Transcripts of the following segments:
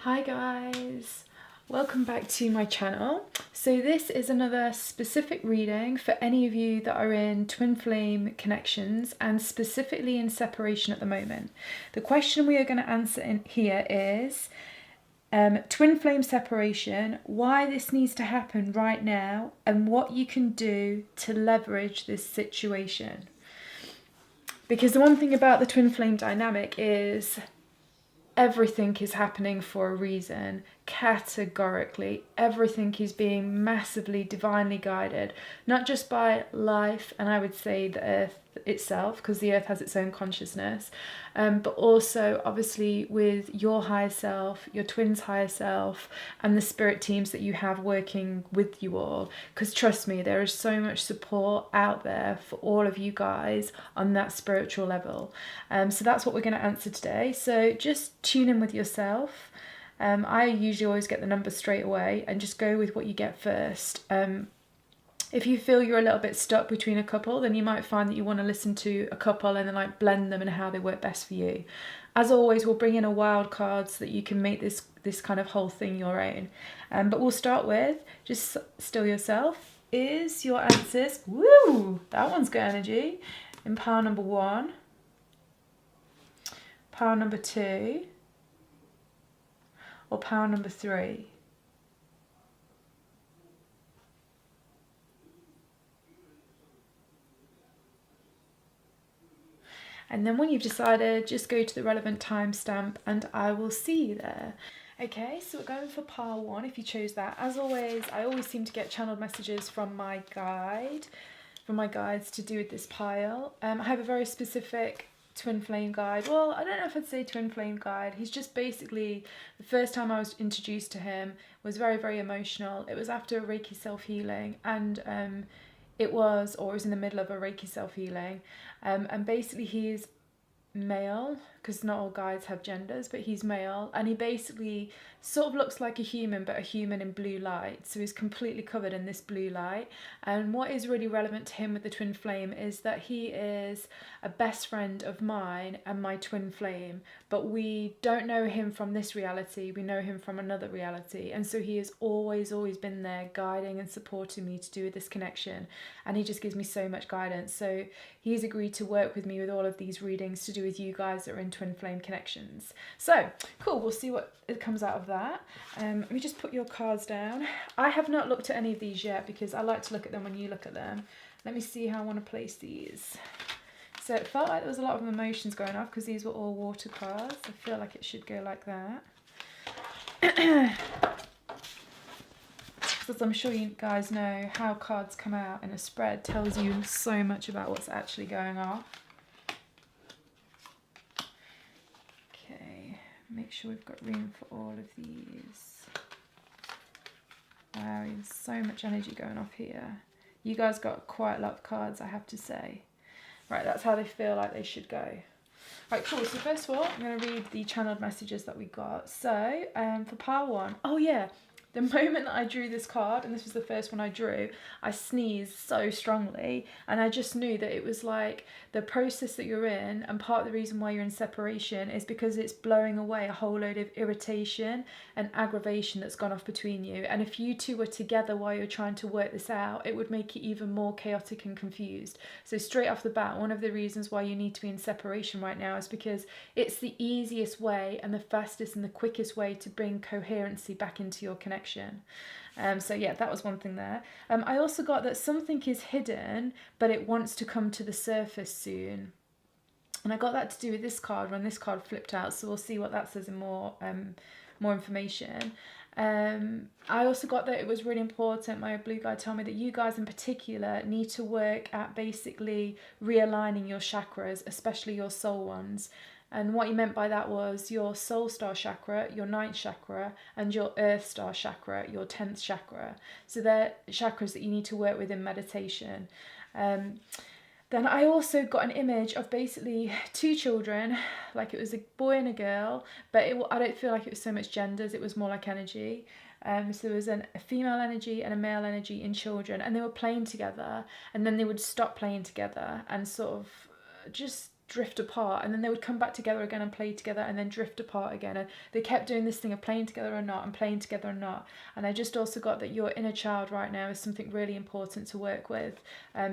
Hi guys, welcome back to my channel. So this is another specific reading for any of you that are in twin flame connections and specifically in separation at the moment. The question we are going to answer in here is twin flame separation, why this needs to happen right now and what you can do to leverage this situation. Because the one thing about the twin flame dynamic is everything is happening for a reason. Categorically, everything is being massively divinely guided, not just by life, and I would say the earth itself, because the earth has its own consciousness, but also obviously with your higher self, your twin's higher self, and the spirit teams that you have working with you all. Because trust me, there is so much support out there for all of you guys on that spiritual level. So that's what we're going to answer today. So just tune in with yourself. I usually always get the numbers straight away and just go with what you get first. If you feel you're a little bit stuck between a couple, then you might find that you want to listen to a couple and then like blend them and how they work best for you. As always, we'll bring in a wild card so that you can make this kind of whole thing your own. But we'll start with just still yourself. Is your answers, woo, that one's got energy, in pile number 1, pile number 2, or pile number 3? And then when you've decided, just go to the relevant timestamp and I will see you there. Okay, so we're going for pile 1 if you chose that. As always, I always seem to get channeled messages from my guides to do with this pile. I have a very specific twin flame guide. Well, I don't know if I'd say twin flame guide. He's just basically, the first time I was introduced to him was very, very emotional. It was after a Reiki self-healing, and it was in the middle of a Reiki self-healing, and basically he's male, because not all guides have genders, but he's male, and he basically sort of looks like a human, but a human in blue light. So he's completely covered in this blue light. And what is really relevant to him with the twin flame is that he is a best friend of mine and my twin flame, but we don't know him from this reality, we know him from another reality. And so he has always been there guiding and supporting me to do with this connection, and he just gives me so much guidance. So he's agreed to work with me with all of these readings to do with you guys that are in twin flame connections. So cool, we'll see what it comes out of that. Let me just put your cards down. I have not looked at any of these yet because I like to look at them when you look at them. Let me see how I want to place these. So it felt like there was a lot of emotions going off because these were all water cards. I feel like it should go like that. As I'm sure you guys know, how cards come out in a spread tells you so much about what's actually going on. Okay, make sure we've got room for all of these. Wow, there's so much energy going off here. You guys got quite a lot of cards, I have to say. Right, that's how they feel like they should go. Right, cool. So first of all, I'm going to read the channeled messages that we got. So for pile 1, oh yeah, the moment that I drew this card, and this was the first one I drew, I sneezed so strongly, and I just knew that it was like the process that you're in, and part of the reason why you're in separation is because it's blowing away a whole load of irritation and aggravation that's gone off between you. And if you two were together while you're trying to work this out, it would make it even more chaotic and confused. So straight off the bat, one of the reasons why you need to be in separation right now is because it's the easiest way and the fastest and the quickest way to bring coherency back into your connection. So yeah, that was one thing there. I also got that something is hidden, but it wants to come to the surface soon. And I got that to do with this card when this card flipped out. So we'll see what that says in more information. I also got that it was really important, my blue guide told me, that you guys in particular need to work at basically realigning your chakras, especially your soul ones. And what he meant by that was your soul star chakra, your 9th chakra, and your earth star chakra, your 10th chakra. So they're chakras that you need to work with in meditation. Then I also got an image of basically 2 children, like it was a boy and a girl, but I don't feel like it was so much genders, it was more like energy. So there was a female energy and a male energy in children, and they were playing together, and then they would stop playing together and sort of just drift apart, and then they would come back together again and play together and then drift apart again, and they kept doing this thing of playing together or not and playing together or not. And I just also got that your inner child right now is something really important to work with,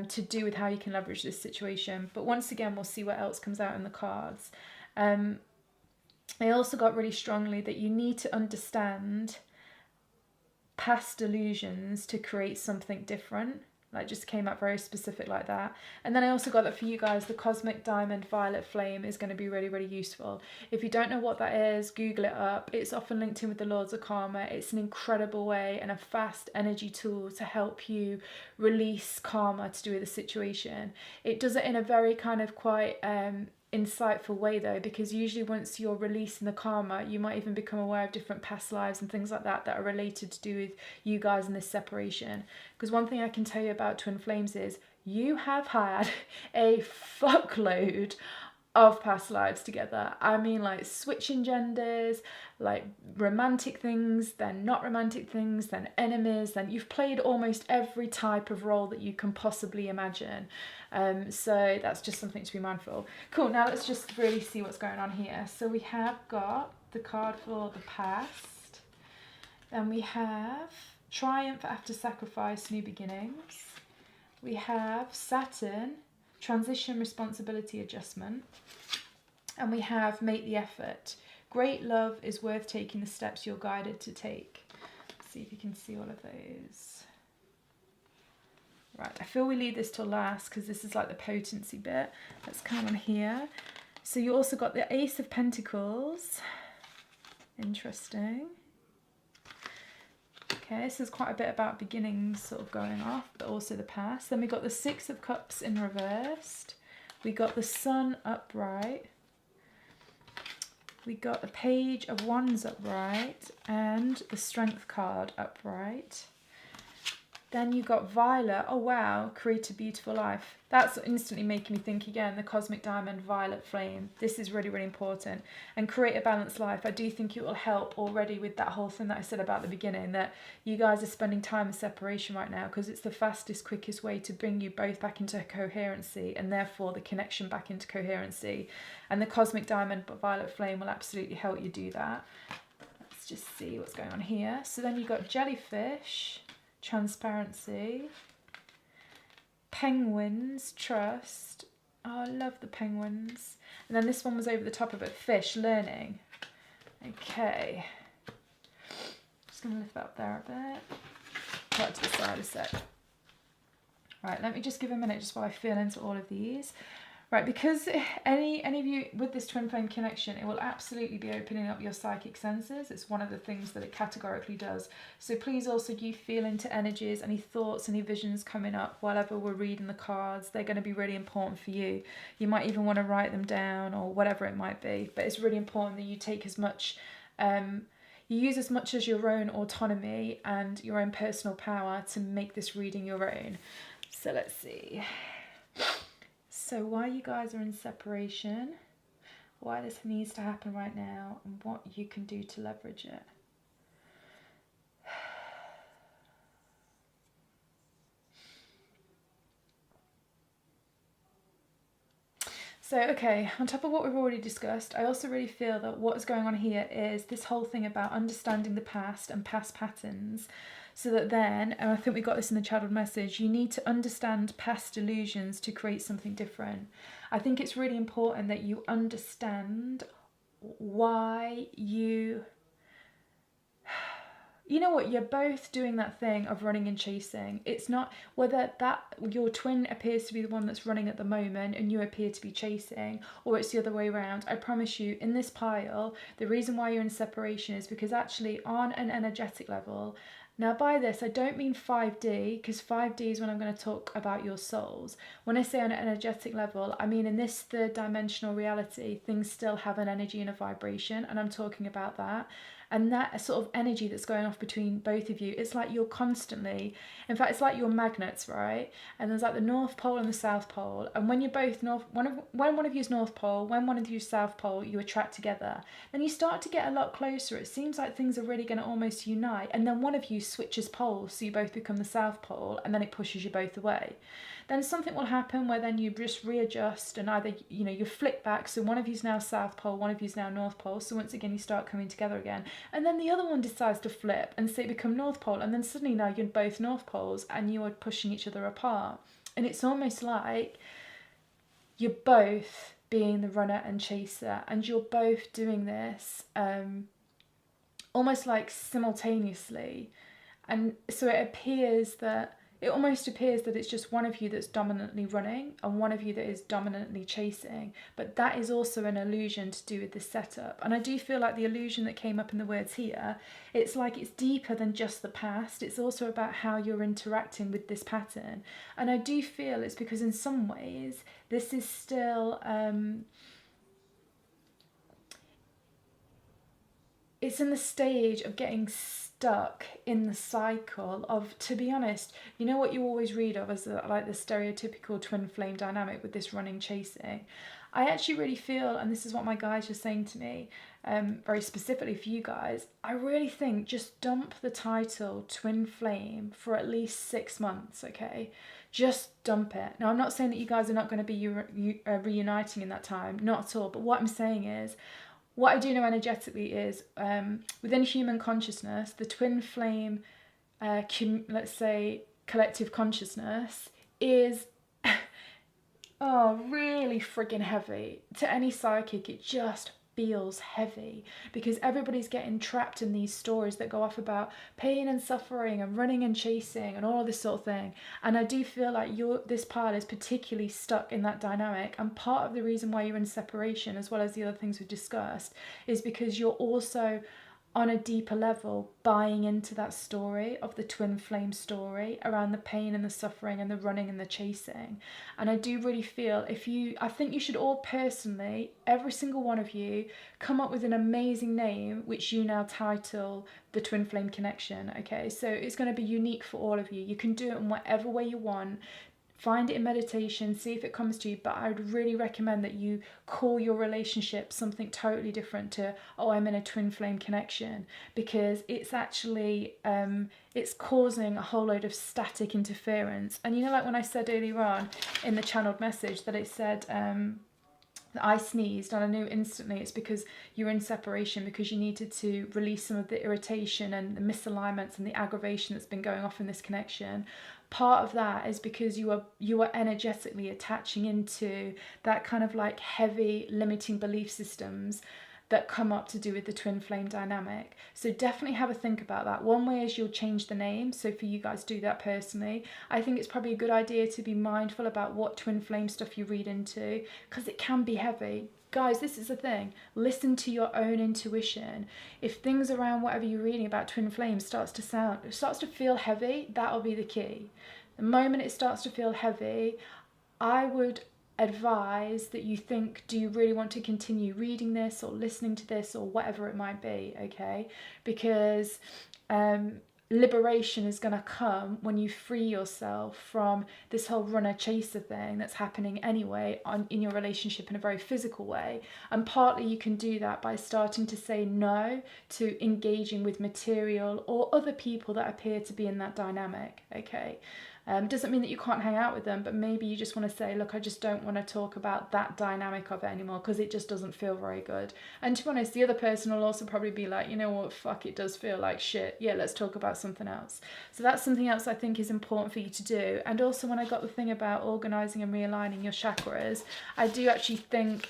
to do with how you can leverage this situation. But once again, we'll see what else comes out in the cards. I also got really strongly that you need to understand past delusions to create something different. Like, just came out very specific like that. And then I also got that for you guys, the cosmic diamond violet flame is going to be really, really useful. If you don't know what that is, Google it up. It's often linked in with the Lords of Karma. It's an incredible way and a fast energy tool to help you release karma to do with the situation. It does it in a very kind of quite insightful way though, because usually once you're releasing the karma, you might even become aware of different past lives and things like that that are related to do with you guys in this separation. Because one thing I can tell you about twin flames is you have had a fuckload of past lives together. I mean, like switching genders, like romantic things, then not romantic things, then enemies, then you've played almost every type of role that you can possibly imagine. So that's just something to be mindful. Cool, now let's just really see what's going on here. So we have got the card for the past, then we have triumph after sacrifice, new beginnings. We have Saturn, transition, responsibility, adjustment. And we have make the effort. Great love is worth taking the steps you're guided to take. Let's see if you can see all of those. Right, I feel we leave this till last because this is like the potency bit. Let's come on here. So you also got the Ace of Pentacles. Interesting. Okay, so there's quite a bit about beginnings sort of going off, but also the past. Then we got the Six of Cups in reversed. We got the Sun upright. We got the Page of Wands upright and the Strength card upright. Then you got Violet. Oh wow, create a beautiful life. That's instantly making me think again, the cosmic diamond violet flame. This is really, really important. And create a balanced life. I do think it will help already with that whole thing that I said about the beginning, that you guys are spending time in separation right now because it's the fastest, quickest way to bring you both back into coherency and therefore the connection back into coherency. And the cosmic diamond violet flame will absolutely help you do that. Let's just see what's going on here. So then you've got jellyfish, transparency, penguins, trust. Oh, I love the penguins. And then this one was over the top of it, fish, learning. Okay. Just going to lift that up there a bit. Put it to the side a sec. Right, let me just give a minute just while I feel into all of these. Right, because any of you with this twin flame connection, it will absolutely be opening up your psychic senses. It's one of the things that it categorically does. So please also you feel into energies, any thoughts, any visions coming up whenever we're reading the cards. They're going to be really important for you. You might even want to write them down or whatever it might be. But it's really important that you take as much, you use as much as your own autonomy and your own personal power to make this reading your own. So let's see. So why you guys are in separation, why this needs to happen right now, and what you can do to leverage it. So, okay, on top of what we've already discussed, I also really feel that what is going on here is this whole thing about understanding the past and past patterns, so that then, and I think we got this in the channeled message, you need to understand past delusions to create something different. I think it's really important that you understand why you know what, you're both doing that thing of running and chasing. It's not whether that your twin appears to be the one that's running at the moment and you appear to be chasing, or it's the other way around. I promise you, in this pile, the reason why you're in separation is because actually on an energetic level, now by this I don't mean 5D, because 5D is when I'm going to talk about your souls. When I say on an energetic level, I mean in this third dimensional reality, things still have an energy and a vibration, and I'm talking about that. And that sort of energy that's going off between both of you, it's like you're constantly, in fact, it's like you're magnets, right? And there's like the North Pole and the South Pole. And when you're both when one of you's North Pole, when one of you's South Pole, you attract together. Then you start to get a lot closer. It seems like things are really going to almost unite. And then one of you switches poles, so you both become the South Pole, and then it pushes you both away. then something will happen where then you just readjust, and either, you know, you flick back, so one of you's now South Pole, one of you's now North Pole, so once again you start coming together again, and then the other one decides to flip and say become North Pole, and then suddenly now you're both North Poles and you are pushing each other apart. And it's almost like you're both being the runner and chaser, and you're both doing this almost like simultaneously. And so it almost appears that it's just one of you that's dominantly running and one of you that is dominantly chasing. But that is also an illusion to do with this setup. And I do feel like the illusion that came up in the words here, it's like it's deeper than just the past. It's also about how you're interacting with this pattern. And I do feel it's because in some ways this is still... it's in the stage of getting stuck in the cycle of, to be honest, you know what you always read of as like the stereotypical twin flame dynamic with this running chasing. I actually really feel, and this is what my guys are saying to me, very specifically for you guys, I really think just dump the title twin flame for at least 6 months, okay? Just dump it. Now, I'm not saying that you guys are not going to be reuniting in that time, not at all, but what I'm saying is, what I do know energetically is within human consciousness, the twin flame, let's say, collective consciousness is really friggin' heavy. To any psychic, it just feels heavy because everybody's getting trapped in these stories that go off about pain and suffering and running and chasing and all of this sort of thing. And I do feel like this pile is particularly stuck in that dynamic, and part of the reason why you're in separation, as well as the other things we've discussed, is because you're also on a deeper level buying into that story of the twin flame story around the pain and the suffering and the running and the chasing. And I do really feel I think you should all personally, every single one of you, come up with an amazing name which you now title the twin flame connection, okay? So it's going to be unique for all of you. You can do it in whatever way you want. Find it in meditation, see if it comes to you, but I would really recommend that you call your relationship something totally different to, oh, I'm in a twin flame connection, because it's actually, it's causing a whole load of static interference. And you know, like when I said earlier on in the channeled message that it said, that I sneezed, and I knew instantly it's because you're in separation, because you needed to release some of the irritation and the misalignments and the aggravation that's been going off in this connection. Part of that is because you are energetically attaching into that kind of like heavy limiting belief systems that come up to do with the twin flame dynamic. So definitely have a think about that. One way is you'll change the name. So for you guys, do that personally. I think it's probably a good idea to be mindful about what twin flame stuff you read into, because it can be heavy. Guys, this is the thing. Listen to your own intuition. If things around whatever you're reading about twin flames starts to feel heavy, that'll be the key. The moment it starts to feel heavy, I would advise that you think, do you really want to continue reading this or listening to this or whatever it might be, okay? Because liberation is going to come when you free yourself from this whole runner chaser thing that's happening anyway in your relationship in a very physical way. And partly you can do that by starting to say no to engaging with material or other people that appear to be in that dynamic, okay? Doesn't mean that you can't hang out with them, but maybe you just want to say, look, I just don't want to talk about that dynamic of it anymore because it just doesn't feel very good. And to be honest, the other person will also probably be like, you know what, fuck, it does feel like shit. Yeah, let's talk about something else. So that's something else I think is important for you to do. And also when I got the thing about organising and realigning your chakras, I do actually think...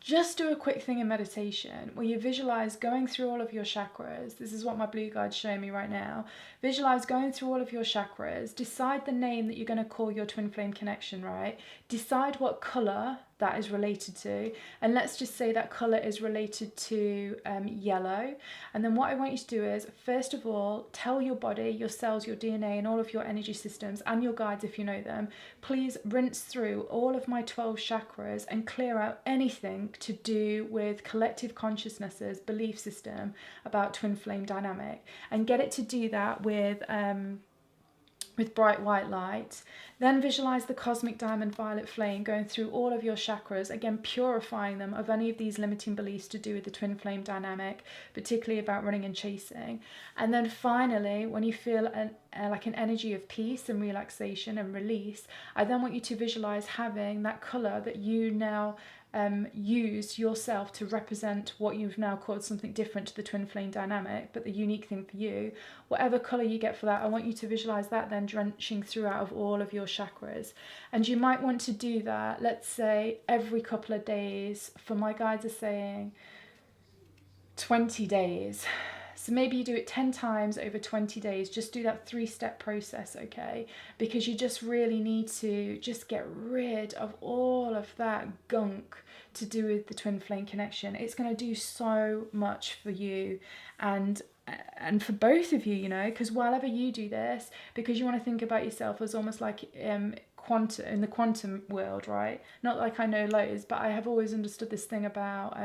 just do a quick thing in meditation where you visualize going through all of your chakras. This is what my blue guide's showing me right now. Visualize going through all of your chakras. Decide the name that you're going to call your twin flame connection, right? Decide what color that is related to. And let's just say that color is related to yellow. And then what I want you to do is, first of all, tell your body, your cells, your DNA, and all of your energy systems, and your guides if you know them, please rinse through all of my 12 chakras and clear out anything to do with collective consciousness's belief system about twin flame dynamic. And get it to do that with with bright white light. Then visualize the cosmic diamond violet flame going through all of your chakras, again purifying them of any of these limiting beliefs to do with the twin flame dynamic, particularly about running and chasing. And then finally, when you feel like an energy of peace and relaxation and release, I then want you to visualize having that color that you now use yourself to represent what you've now called something different to the twin flame dynamic, but the unique thing for you. Whatever colour you get for that, I want you to visualise that then drenching throughout of all of your chakras. And you might want to do that, let's say, every couple of days. For my guides are saying 20 days. So maybe you do it 10 times over 20 days. Just do that 3-step process, okay? Because you just really need to just get rid of all of that gunk to do with the twin flame connection. It's going to do so much for you and for both of you, you know, because whenever you do this, because you want to think about yourself as almost like quantum, in the quantum world, right? Not like I know loads, but I have always understood this thing about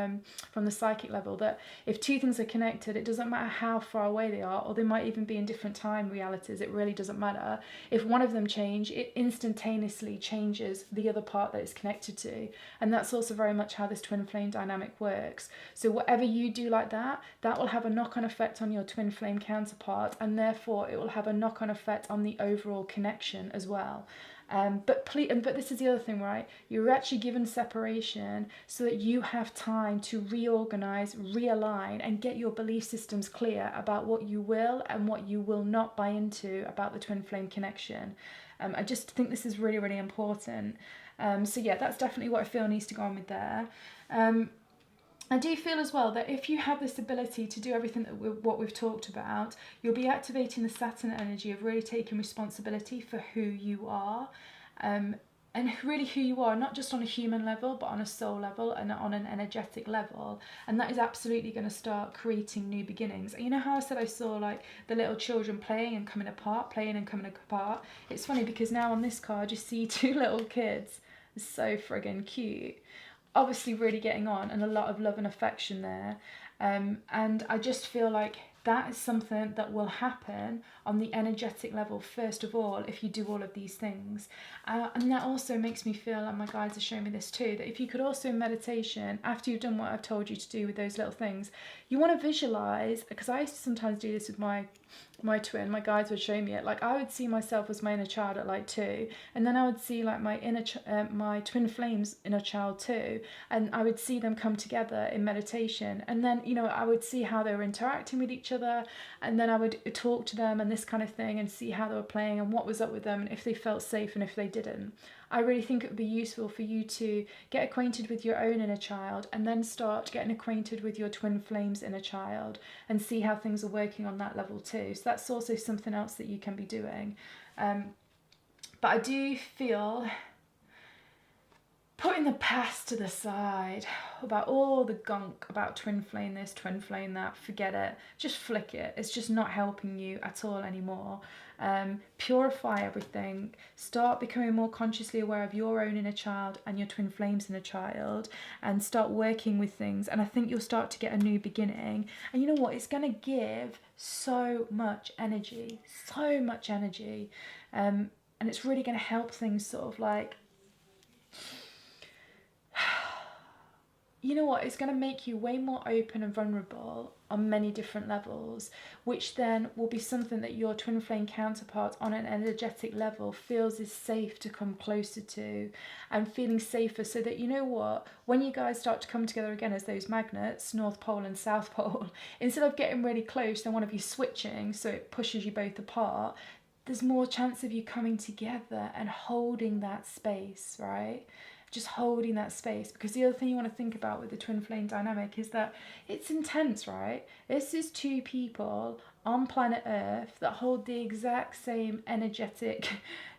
from the psychic level, that if two things are connected, it doesn't matter how far away they are, or they might even be in different time realities. It really doesn't matter. If one of them change, it instantaneously changes the other part that it's connected to. And that's also very much how this twin flame dynamic works. So whatever you do like that, that will have a knock-on effect on your twin flame counterpart, and therefore it will have a knock-on effect on the overall connection as well. But this is the other thing, right? You're actually given separation so that you have time to reorganize, realign, and get your belief systems clear about what you will and what you will not buy into about the twin flame connection. I just think this is really, really important. So yeah, that's definitely what I feel needs to go on with there. I do feel as well that if you have this ability to do everything that what we've talked about, you'll be activating the Saturn energy of really taking responsibility for who you are, and really who you are, not just on a human level, but on a soul level and on an energetic level. And that is absolutely going to start creating new beginnings. And you know how I said I saw like the little children playing and coming apart? It's funny because now on this card you see 2 little kids. It's so friggin' cute. Obviously really getting on, and a lot of love and affection there, and I just feel like that is something that will happen on the energetic level first of all if you do all of these things, and that also makes me feel, and my guides are showing me this too, that if you could also in meditation, after you've done what I've told you to do with those little things, you want to visualize, because I used to sometimes do this with my twin, my guides would show me it, like I would see myself as my inner child at like 2, and then I would see like my my twin flames inner child too, and I would see them come together in meditation, and then, you know, I would see how they were interacting with each other, and then I would talk to them and this kind of thing, and see how they were playing and what was up with them, and if they felt safe and if they didn't. I really think it would be useful for you to get acquainted with your own inner child and then start getting acquainted with your twin flames inner child and see how things are working on that level too. So that's also something else that you can be doing. But I do feel putting the past to the side, about all the gunk about twin flame this, twin flame that, forget it. Just flick it. It's just not helping you at all anymore. Purify everything. Start becoming more consciously aware of your own inner child and your twin flames inner child, and start working with things. And I think you'll start to get a new beginning. And you know what? It's going to give so much energy, so much energy. And it's really going to help things sort of like, you know what, it's going to make you way more open and vulnerable on many different levels, which then will be something that your twin flame counterpart on an energetic level feels is safe to come closer to, and feeling safer, so that, you know what, when you guys start to come together again as those magnets, North Pole and South Pole, instead of getting really close, then one of you switching so it pushes you both apart, there's more chance of you coming together and holding that space, right? Just holding that space. Because the other thing you want to think about with the twin flame dynamic is that it's intense, right? This is 2 people on planet Earth that hold the exact same energetic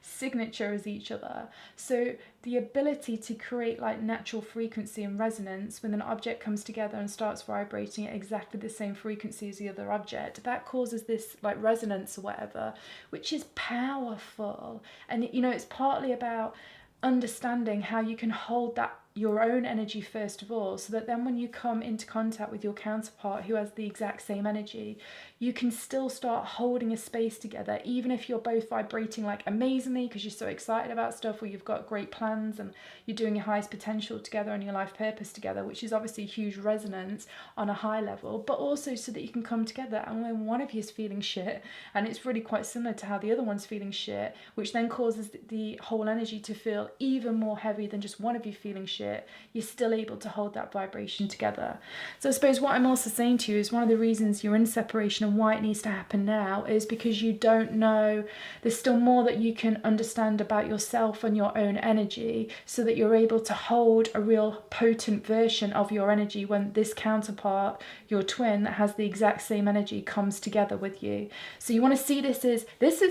signature as each other. So the ability to create like natural frequency and resonance when an object comes together and starts vibrating at exactly the same frequency as the other object, that causes this like resonance or whatever, which is powerful. And you know, it's partly about understanding how you can hold that your own energy first of all, so that then when you come into contact with your counterpart who has the exact same energy, you can still start holding a space together, even if you're both vibrating like amazingly because you're so excited about stuff, or you've got great plans and you're doing your highest potential together and your life purpose together, which is obviously a huge resonance on a high level, but also so that you can come together. And when one of you is feeling shit, and it's really quite similar to how the other one's feeling shit, which then causes the whole energy to feel even more heavy than just one of you feeling shit, you're still able to hold that vibration together. So I suppose what I'm also saying to you is one of the reasons you're in separation and why it needs to happen now is because you don't know, there's still more that you can understand about yourself and your own energy, so that you're able to hold a real potent version of your energy when this counterpart, your twin that has the exact same energy, comes together with you. So you want to see this is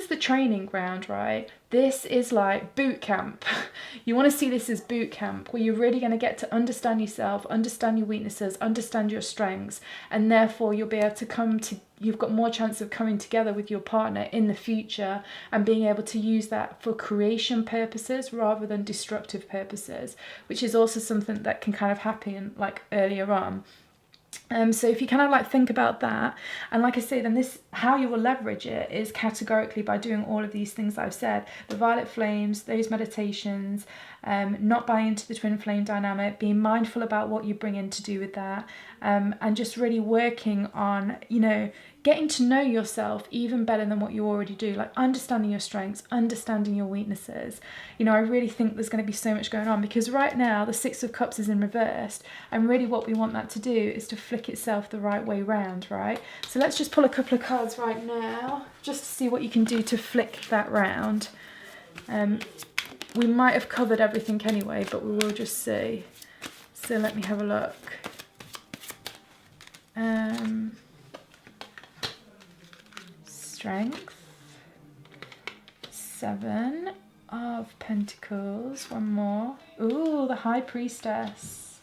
the training ground, right? This is like boot camp. You want to see this as boot camp, where you're really going to get to understand yourself, understand your weaknesses, understand your strengths, and therefore you'll be able to you've got more chance of coming together with your partner in the future and being able to use that for creation purposes rather than destructive purposes, which is also something that can kind of happen like earlier on. So if you kind of like think about that, and like I say, then this, how you will leverage it is categorically by doing all of these things that I've said, the violet flames, those meditations, not buying into the twin flame dynamic, being mindful about what you bring in to do with that, and just really working on, getting to know yourself even better than what you already do, like understanding your strengths, understanding your weaknesses. I really think there's going to be so much going on, because right now the Six of Cups is in reverse, and really what we want that to do is to flick itself the right way round, right? So let's just pull a couple of cards right now just to see what you can do to flick that round. We might have covered everything anyway, but we will just see. So let me have a look. Strength, 7 of Pentacles, one more. Ooh, the High Priestess.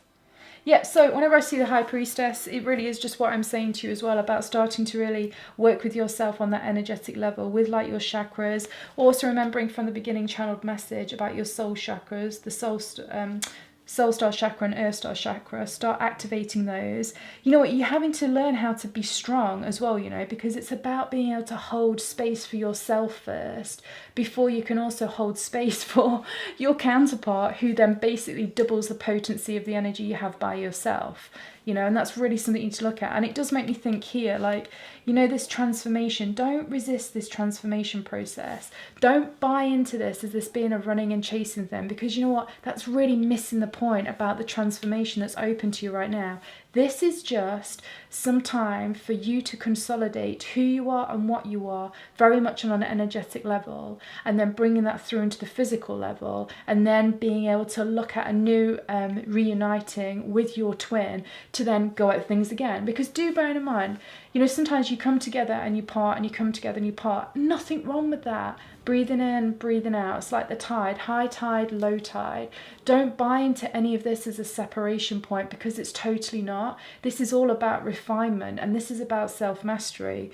Yeah, so whenever I see the High Priestess, it really is just what I'm saying to you as well, about starting to really work with yourself on that energetic level with like your chakras. Also remembering from the beginning channeled message about your soul chakras, the Soul Star Chakra and Earth Star Chakra, start activating those. You know what, you're having to learn how to be strong as well, because it's about being able to hold space for yourself first, before you can also hold space for your counterpart, who then basically doubles the potency of the energy you have by yourself. And that's really something you need to look at. And it does make me think here, like, this transformation, don't resist this transformation process. Don't buy into this as this being a running and chasing thing, because you know what, that's really missing the point about the transformation that's open to you right now. This is just some time for you to consolidate who you are and what you are, very much on an energetic level, and then bringing that through into the physical level, and then being able to look at a new reuniting with your twin to then go at things again. Because do bear in mind, sometimes you come together and you part, and you come together and you part. Nothing wrong with that. Breathing in, breathing out. It's like the tide, high tide, low tide. Don't buy into any of this as a separation point, because it's totally not. This is all about refinement, and this is about self-mastery.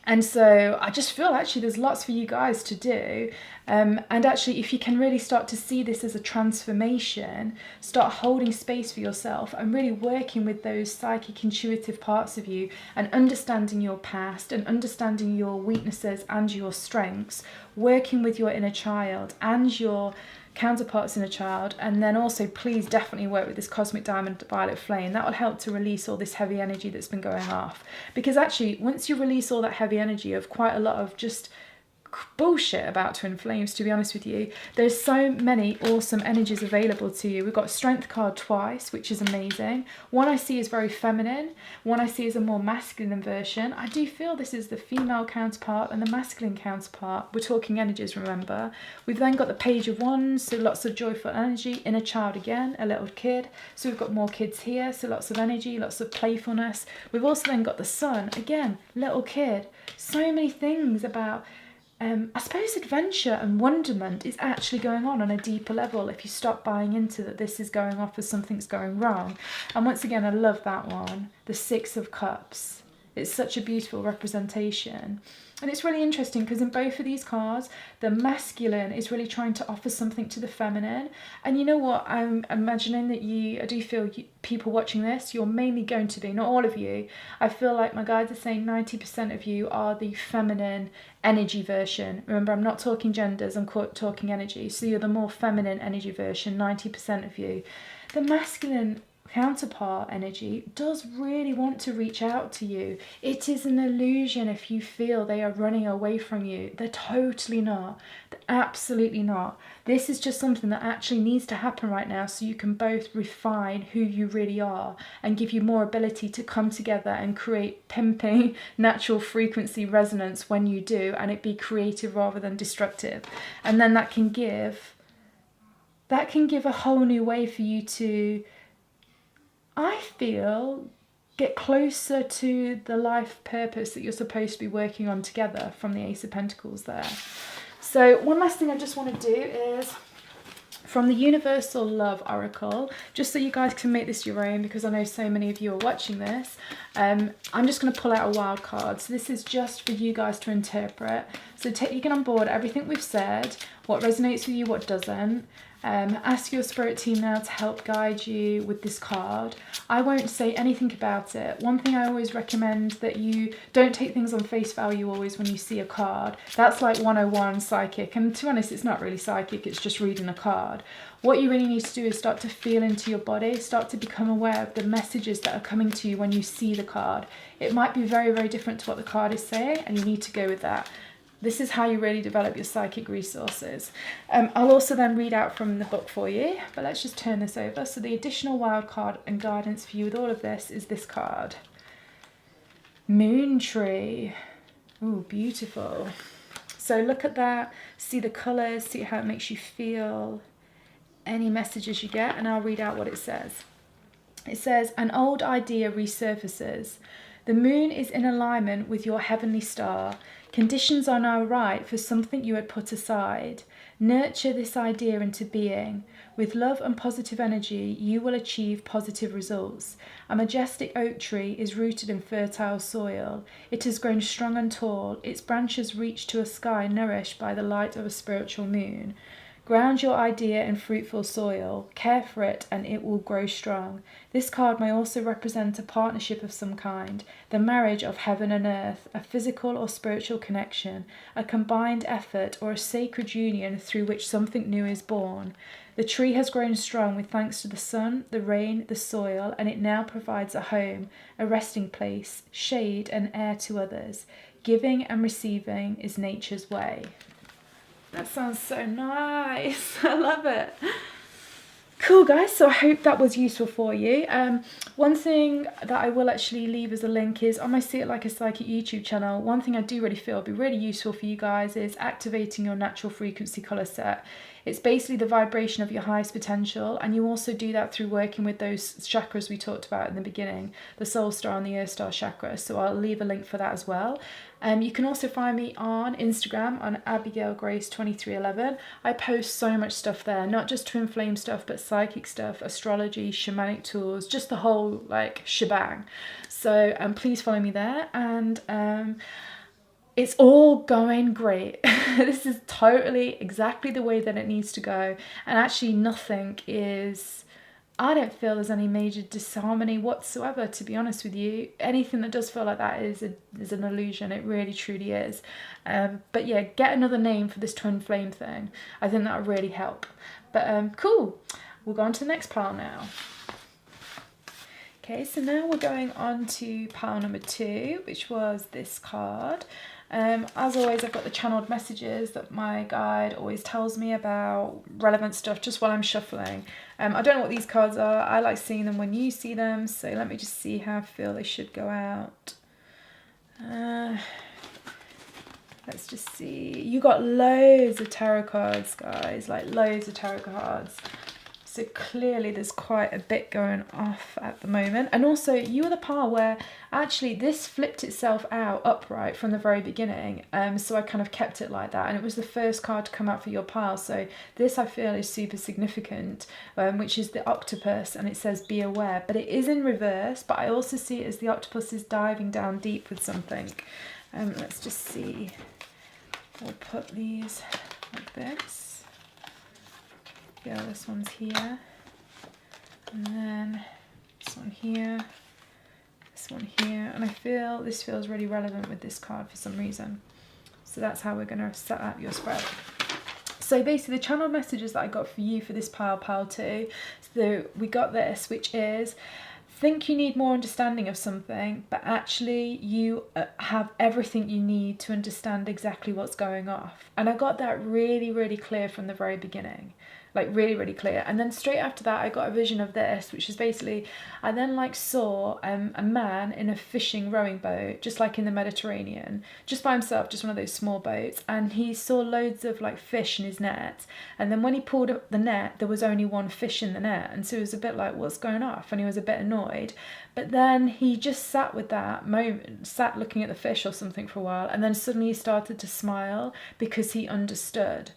And so I just feel actually there's lots for you guys to do. And actually, if you can really start to see this as a transformation, start holding space for yourself and really working with those psychic, intuitive parts of you, and understanding your past and understanding your weaknesses and your strengths, working with your inner child and your counterparts in a child, and then also please definitely work with this cosmic diamond violet flame. That will help to release all this heavy energy that's been going off, because actually once you release all that heavy energy of quite a lot of just bullshit about twin flames, to be honest with you, there's so many awesome energies available to you. We've got strength card twice, which is amazing. One I see is very feminine, one I see is a more masculine version. I do feel this is the female counterpart and the masculine counterpart. We're talking energies, remember. We've then got the Page of Wands, so lots of joyful energy. Inner child again, a little kid, so we've got more kids here, so lots of energy, lots of playfulness. We've also then got the Sun, again, little kid. So many things about I suppose adventure and wonderment is actually going on a deeper level if you stop buying into that this is going off as something's going wrong. And once again, I love that one, the Six of Cups. It's such a beautiful representation. And it's really interesting because in both of these cards, the masculine is really trying to offer something to the feminine. And you know what? I'm imagining that I do feel people watching this, you're mainly going to be, not all of you. I feel like my guides are saying 90% of you are the feminine energy version. Remember, I'm not talking genders, I'm talking energy. So you're the more feminine energy version, 90% of you. The masculine counterpart energy does really want to reach out to you. It is an illusion if you feel they are running away from you. They're totally not. They're absolutely not. This is just something that actually needs to happen right now so you can both refine who you really are and give you more ability to come together and create pimping natural frequency resonance when you do, and it be creative rather than destructive. And then that can give a whole new way for you to, I feel, get closer to the life purpose that you're supposed to be working on together from the Ace of Pentacles there. So one last thing I just want to do is from the Universal Love Oracle, just so you guys can make this your own, because I know so many of you are watching this, I'm just going to pull out a wild card. So this is just for you guys to interpret. So taking on board everything we've said, what resonates with you, what doesn't. Ask your spirit team now to help guide you with this card. I won't say anything about it. One thing I always recommend, that you don't take things on face value always when you see a card. That's like 101 psychic, and to be honest, it's not really psychic, it's just reading a card. What you really need to do is start to feel into your body, start to become aware of the messages that are coming to you when you see the card. It might be very, very different to what the card is saying, and you need to go with that. This is how you really develop your psychic resources. I'll also then read out from the book for you, but let's just turn this over. So the additional wild card and guidance for you with all of this is this card. Moon Tree. Ooh, beautiful. So look at that, see the colours, see how it makes you feel, any messages you get, and I'll read out what it says. It says, an old idea resurfaces. The moon is in alignment with your heavenly star. Conditions are now right for something you had put aside. Nurture this idea into being. With love and positive energy, you will achieve positive results. A majestic oak tree is rooted in fertile soil. It has grown strong and tall. Its branches reach to a sky nourished by the light of a spiritual moon. Ground your idea in fruitful soil, care for it, and it will grow strong. This card may also represent a partnership of some kind, the marriage of heaven and earth, a physical or spiritual connection, a combined effort, or a sacred union through which something new is born. The tree has grown strong with thanks to the sun, the rain, the soil, and it now provides a home, a resting place, shade, and air to others. Giving and receiving is nature's way. That sounds so nice. I love it. Cool, guys. So I hope that was useful for you. One thing that I will actually leave as a link is on my See It Like a Psychic YouTube channel. One thing I do really feel will be really useful for you guys is activating your natural frequency colour set. It's basically the vibration of your highest potential, and you also do that through working with those chakras we talked about in the beginning, the Soul Star and the Earth Star chakra. So I'll leave a link for that as well. You can also find me on Instagram on AbigailGrace2311. I post so much stuff there, not just twin flame stuff, but psychic stuff, astrology, shamanic tools, just the whole like shebang. So please follow me there, and it's all going great. This is totally exactly the way that it needs to go. And actually nothing is, I don't feel there's any major disharmony whatsoever, to be honest with you. Anything that does feel like that is an illusion. It really, truly is. But yeah, get another name for this twin flame thing. I think that would really help. But cool. We'll go on to the next pile now. Okay, so now we're going on to pile number 2, which was this card. As always, I've got the channeled messages that my guide always tells me about, relevant stuff just while I'm shuffling. I don't know what these cards are. I like seeing them when you see them, so let me just see how I feel they should go out. Let's just see. You got loads of tarot cards, guys, like loads of tarot cards. So clearly there's quite a bit going off at the moment. And also you are the pile where actually this flipped itself out upright from the very beginning. So I kind of kept it like that. And it was the first card to come out for your pile. So this I feel is super significant, which is the octopus. And it says be aware. But it is in reverse. But I also see it as the octopus is diving down deep with something. Let's just see. We'll put these like this. Yeah, this one's here, and then this one here, this one here, and I feel this feels really relevant with this card for some reason. So that's how we're going to set up your spread. So basically the channeled messages that I got for you for this pile 2, so we got this, which is, think you need more understanding of something, but actually you have everything you need to understand exactly what's going off. And I got that really, really clear from the very beginning. Like really, really clear. And then straight after that I got a vision of this, which is basically, I then like saw a man in a fishing rowing boat, just like in the Mediterranean, just by himself, just one of those small boats, and he saw loads of like fish in his net, and then when he pulled up the net there was only one fish in the net, and so he was a bit like, what's going off? And he was a bit annoyed, but then he just sat with that moment, sat looking at the fish or something for a while, and then suddenly he started to smile because he understood.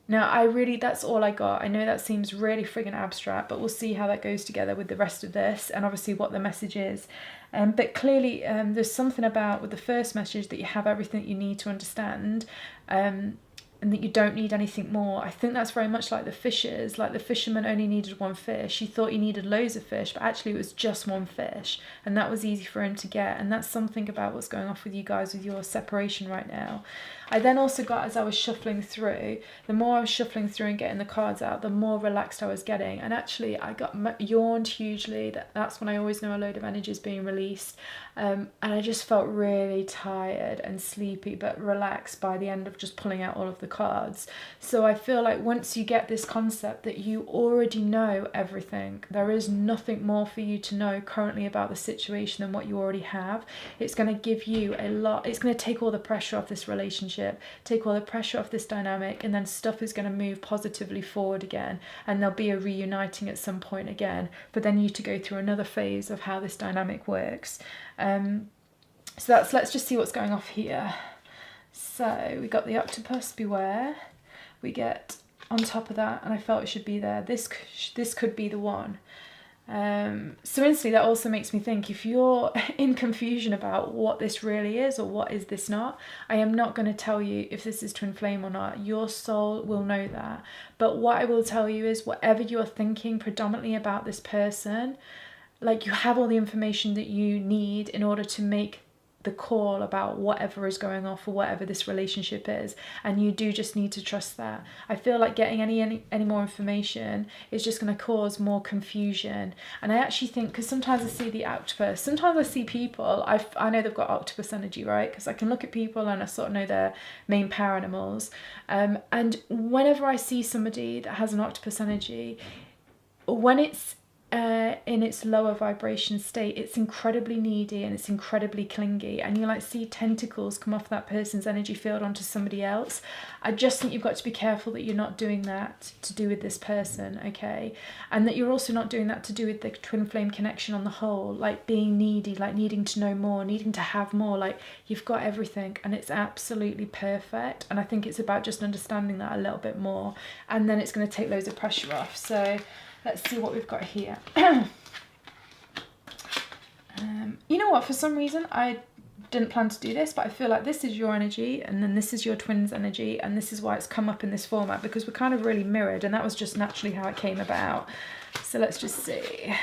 Now, that's all I got. I know that seems really friggin' abstract, but we'll see how that goes together with the rest of this and obviously what the message is. But clearly, there's something about with the first message that you have everything that you need to understand, and that you don't need anything more. I think that's very much like the fishers. Like the fisherman only needed one fish. He thought he needed loads of fish, but actually it was just one fish. And that was easy for him to get. And that's something about what's going off with you guys with your separation right now. I then also got, as I was shuffling through, the more I was shuffling through and getting the cards out, the more relaxed I was getting. And actually I got yawned hugely. That's when I always know a load of energy is being released. And I just felt really tired and sleepy, but relaxed by the end of just pulling out all of the cards. So I feel like once you get this concept that you already know everything, there is nothing more for you to know currently about the situation than what you already have. It's going to give you a lot. It's going to take all the pressure off this relationship, take all the pressure off this dynamic, and then stuff is going to move positively forward again, and there'll be a reuniting at some point again, but then you to go through another phase of how this dynamic works. So let's just see what's going off here. So we got the octopus, beware. We get on top of that, and I felt it should be there. This could be the one. So instantly that also makes me think, if you're in confusion about what this really is or what is this not, I am not going to tell you if this is twin flame or not. Your soul will know that. But what I will tell you is whatever you are thinking predominantly about this person, like you have all the information that you need in order to make the call about whatever is going off or whatever this relationship is, and you do just need to trust that. I feel like getting any more information is just going to cause more confusion. And I actually think, because sometimes I see the octopus, sometimes I see people, I know they've got octopus energy, right? Because I can look at people and I sort of know their main power animals, and whenever I see somebody that has an octopus energy, when it's in its lower vibration state, it's incredibly needy and it's incredibly clingy, and you like see tentacles come off that person's energy field onto somebody else. I just think you've got to be careful that you're not doing that to do with this person, okay? And that you're also not doing that to do with the twin flame connection on the whole, like being needy, like needing to know more, needing to have more. Like you've got everything and it's absolutely perfect, and I think it's about just understanding that a little bit more, and then it's going to take loads of pressure off. So let's see what we've got here. You know what, for some reason I didn't plan to do this, but I feel like this is your energy and then this is your twin's energy, and this is why it's come up in this format, because we're kind of really mirrored, and that was just naturally how it came about. So let's just see.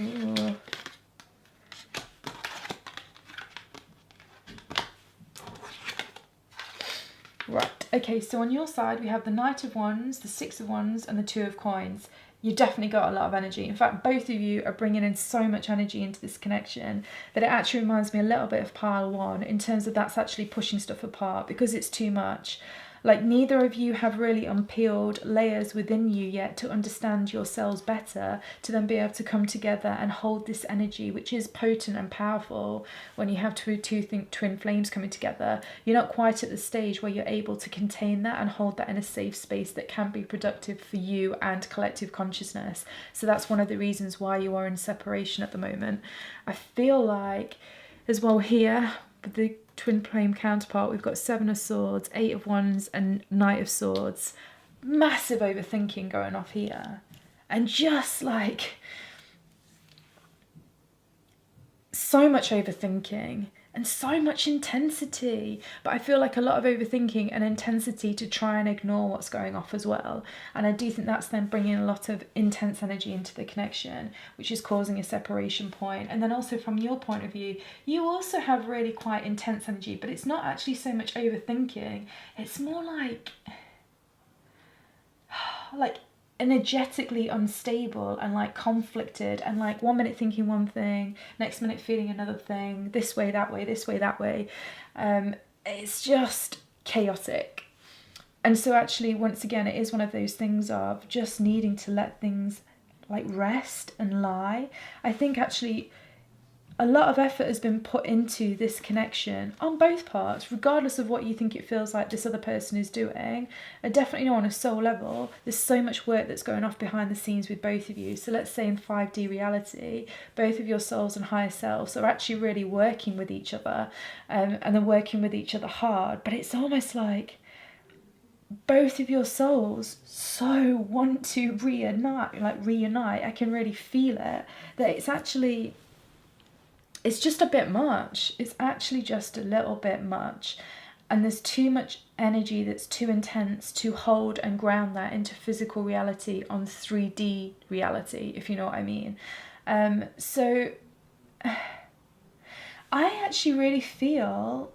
Ooh. Right, okay, so on your side we have the Knight of Wands, the Six of Wands, and the Two of Coins. You definitely got a lot of energy. In fact, both of you are bringing in so much energy into this connection that it actually reminds me a little bit of pile 1 in terms of that's actually pushing stuff apart because it's too much. Like neither of you have really unpeeled layers within you yet to understand yourselves better, to then be able to come together and hold this energy, which is potent and powerful when you have two twin flames coming together. You're not quite at the stage where you're able to contain that and hold that in a safe space that can be productive for you and collective consciousness. So that's one of the reasons why you are in separation at the moment. I feel like as well here with the twin flame counterpart, we've got 7 of Swords, 8 of Wands and Knight of Swords. Massive overthinking going off here, and just like so much overthinking and so much intensity. But I feel like a lot of overthinking and intensity to try and ignore what's going off as well. And I do think that's then bringing a lot of intense energy into the connection, which is causing a separation point. And then also from your point of view, you also have really quite intense energy, but it's not actually so much overthinking. It's more like energetically unstable and like conflicted, and like 1 minute thinking one thing, next minute feeling another thing, this way, that way, this way, that way. It's just chaotic. And so actually, once again, it is one of those things of just needing to let things like rest and lie. I think actually a lot of effort has been put into this connection on both parts, regardless of what you think it feels like this other person is doing. I definitely know on a soul level, there's so much work that's going off behind the scenes with both of you. So let's say in 5D reality, both of your souls and higher selves are actually really working with each other, and they're working with each other hard. But it's almost like both of your souls so want to reunite. I can really feel it, that it's just a bit much. It's actually just a little bit much. And there's too much energy that's too intense to hold and ground that into physical reality on 3D reality, if you know what I mean. So I actually really feel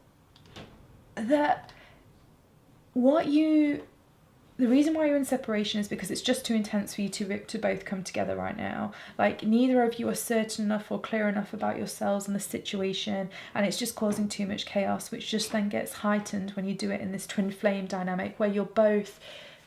that the reason why you're in separation is because it's just too intense for you to both come together right now. Like neither of you are certain enough or clear enough about yourselves and the situation, and it's just causing too much chaos, which just then gets heightened when you do it in this twin flame dynamic where you're both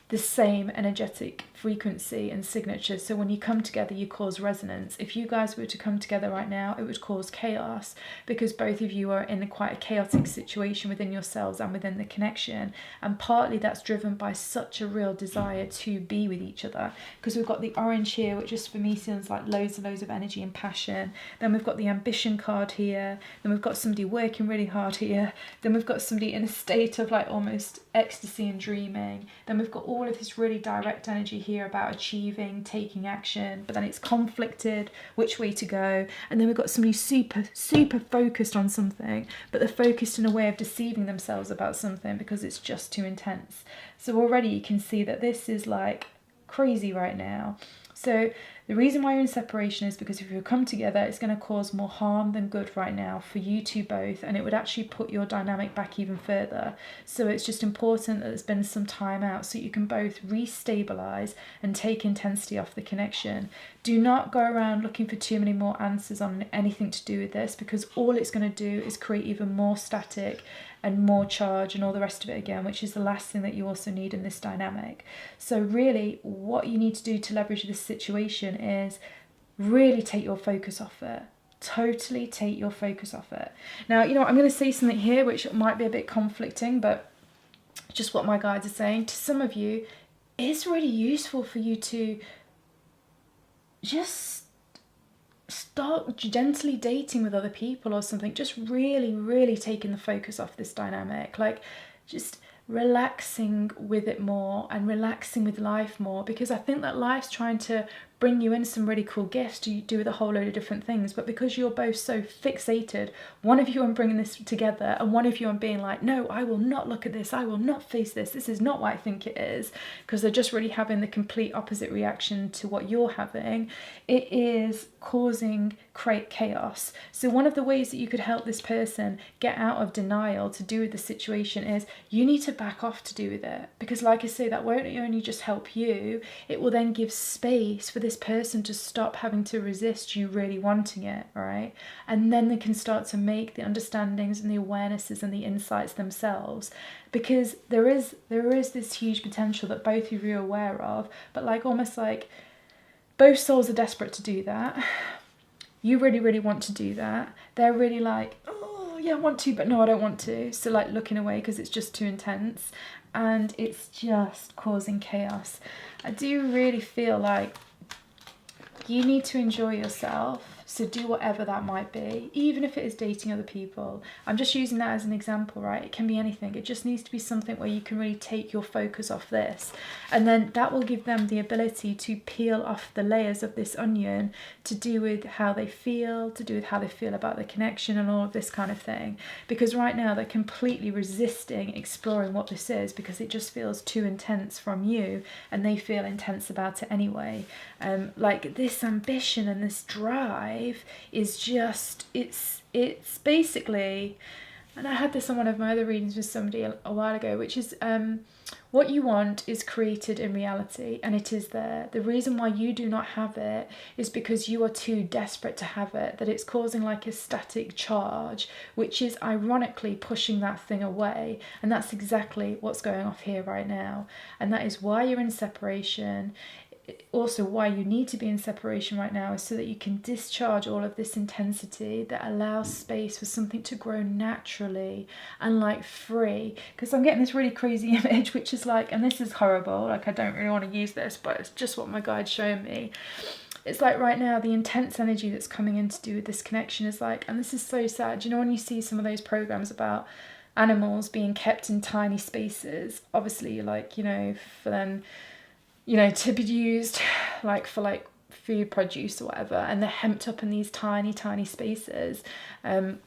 the same energetic frequency and signature. So when you come together, you cause resonance. If you guys were to come together right now, it would cause chaos, because both of you are in quite a chaotic situation within yourselves and within the connection. And partly that's driven by such a real desire to be with each other, because we've got the orange here, which just for me seems like loads and loads of energy and passion. Then we've got the ambition card here. Then we've got somebody working really hard here. Then we've got somebody in a state of like almost ecstasy and dreaming. Then we've got all of this really direct energy here about achieving, taking action, but then it's conflicted which way to go. And then we've got somebody super focused on something, but they're focused in a way of deceiving themselves about something because it's just too intense. So already you can see that this is like crazy right now. So the reason why you're in separation is because if you come together, it's going to cause more harm than good right now for you two both, and it would actually put your dynamic back even further. So it's just important that there's been some time out so you can both restabilize and take intensity off the connection. Do not go around looking for too many more answers on anything to do with this, because all it's going to do is create even more static and more charge and all the rest of it again, which is the last thing that you also need in this dynamic. So really what you need to do to leverage this situation is really take your focus off it. Totally take your focus off it. Now, you know, I'm going to say something here which might be a bit conflicting, but just what my guides are saying. To some of you, it's really useful for you to just start gently dating with other people or something. Just really taking the focus off this dynamic. Like just relaxing with it more and relaxing with life more, because I think that life's trying to bring you in some really cool gifts to do with a whole load of different things, but because you're both so fixated, one of you on bringing this together and one of you on being like, no, I will not look at this, I will not face this is not what I think it is, because they're just really having the complete opposite reaction to what you're having, it is causing create chaos. So one of the ways that you could help this person get out of denial to do with the situation is you need to back off to do with it. Because like I say, that won't only just help you, it will then give space for this person to stop having to resist you really wanting it, right? And then they can start to make the understandings and the awarenesses and the insights themselves. Because there is this huge potential that both of you are aware of, but like almost like both souls are desperate to do that. You really, really want to do that. They're really like, oh yeah, I want to, but no, I don't want to. So like looking away because it's just too intense and it's just causing chaos. I do really feel like you need to enjoy yourself. So do whatever that might be, even if it is dating other people. I'm just using that as an example, right? It can be anything. It just needs to be something where you can really take your focus off this. And then that will give them the ability to peel off the layers of this onion to do with how they feel, to do with how they feel about the connection and all of this kind of thing. Because right now they're completely resisting exploring what this is because it just feels too intense from you and they feel intense about it anyway. Like this ambition and this drive is just, it's basically, and I had this on one of my other readings with somebody a while ago, which is what you want is created in reality and it is there. The reason why you do not have it is because you are too desperate to have it, that it's causing like a static charge, which is ironically pushing that thing away. And that's exactly what's going off here right now. And that is why you're in separation. Also why you need to be in separation right now is so that you can discharge all of this intensity that allows space for something to grow naturally and like free. Because I'm getting this really crazy image which is like, and this is horrible, like I don't really want to use this, but it's just what my guide's showing me. It's like right now the intense energy that's coming in to do with this connection is like, and this is so sad, you know, when you see some of those programs about animals being kept in tiny spaces, obviously like, you know, for then, you know, to be used like for like food produce or whatever, and they're hemped up in these tiny spaces, and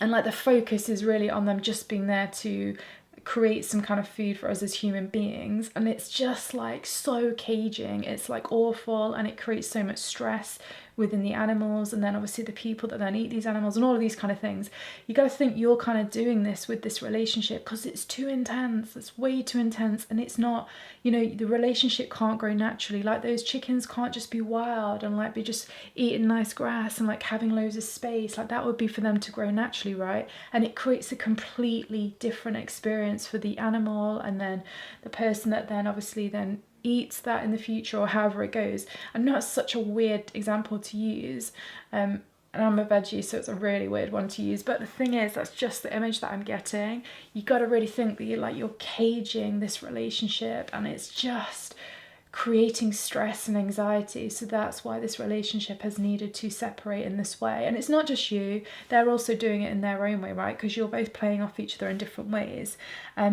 like the focus is really on them just being there to create some kind of food for us as human beings, and it's just like so caging. It's like awful, and it creates so much stress within the animals, and then obviously the people that then eat these animals and all of these kind of things. You got to think you're kind of doing this with this relationship because it's too intense. It's way too intense, and it's not, you know, the relationship can't grow naturally. Like those chickens can't just be wild and like be just eating nice grass and like having loads of space. Like that would be for them to grow naturally, right? And it creates a completely different experience for the animal and then the person that then obviously then eats that in the future or however it goes. I know it's such a weird example to use, and I'm a veggie, so it's a really weird one to use, but the thing is, that's just the image that I'm getting. You got to really think that you're caging this relationship and it's just creating stress and anxiety. So that's why this relationship has needed to separate in this way. And it's not just you, they're also doing it in their own way, right? Because you're both playing off each other in different ways.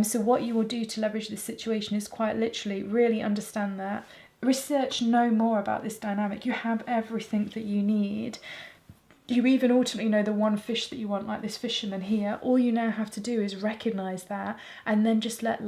So what you will do to leverage this situation is quite literally really understand that. Research no more about this dynamic. You have everything that you need. You even ultimately know the one fish that you want, like this fisherman here. All you now have to do is recognize that and then just let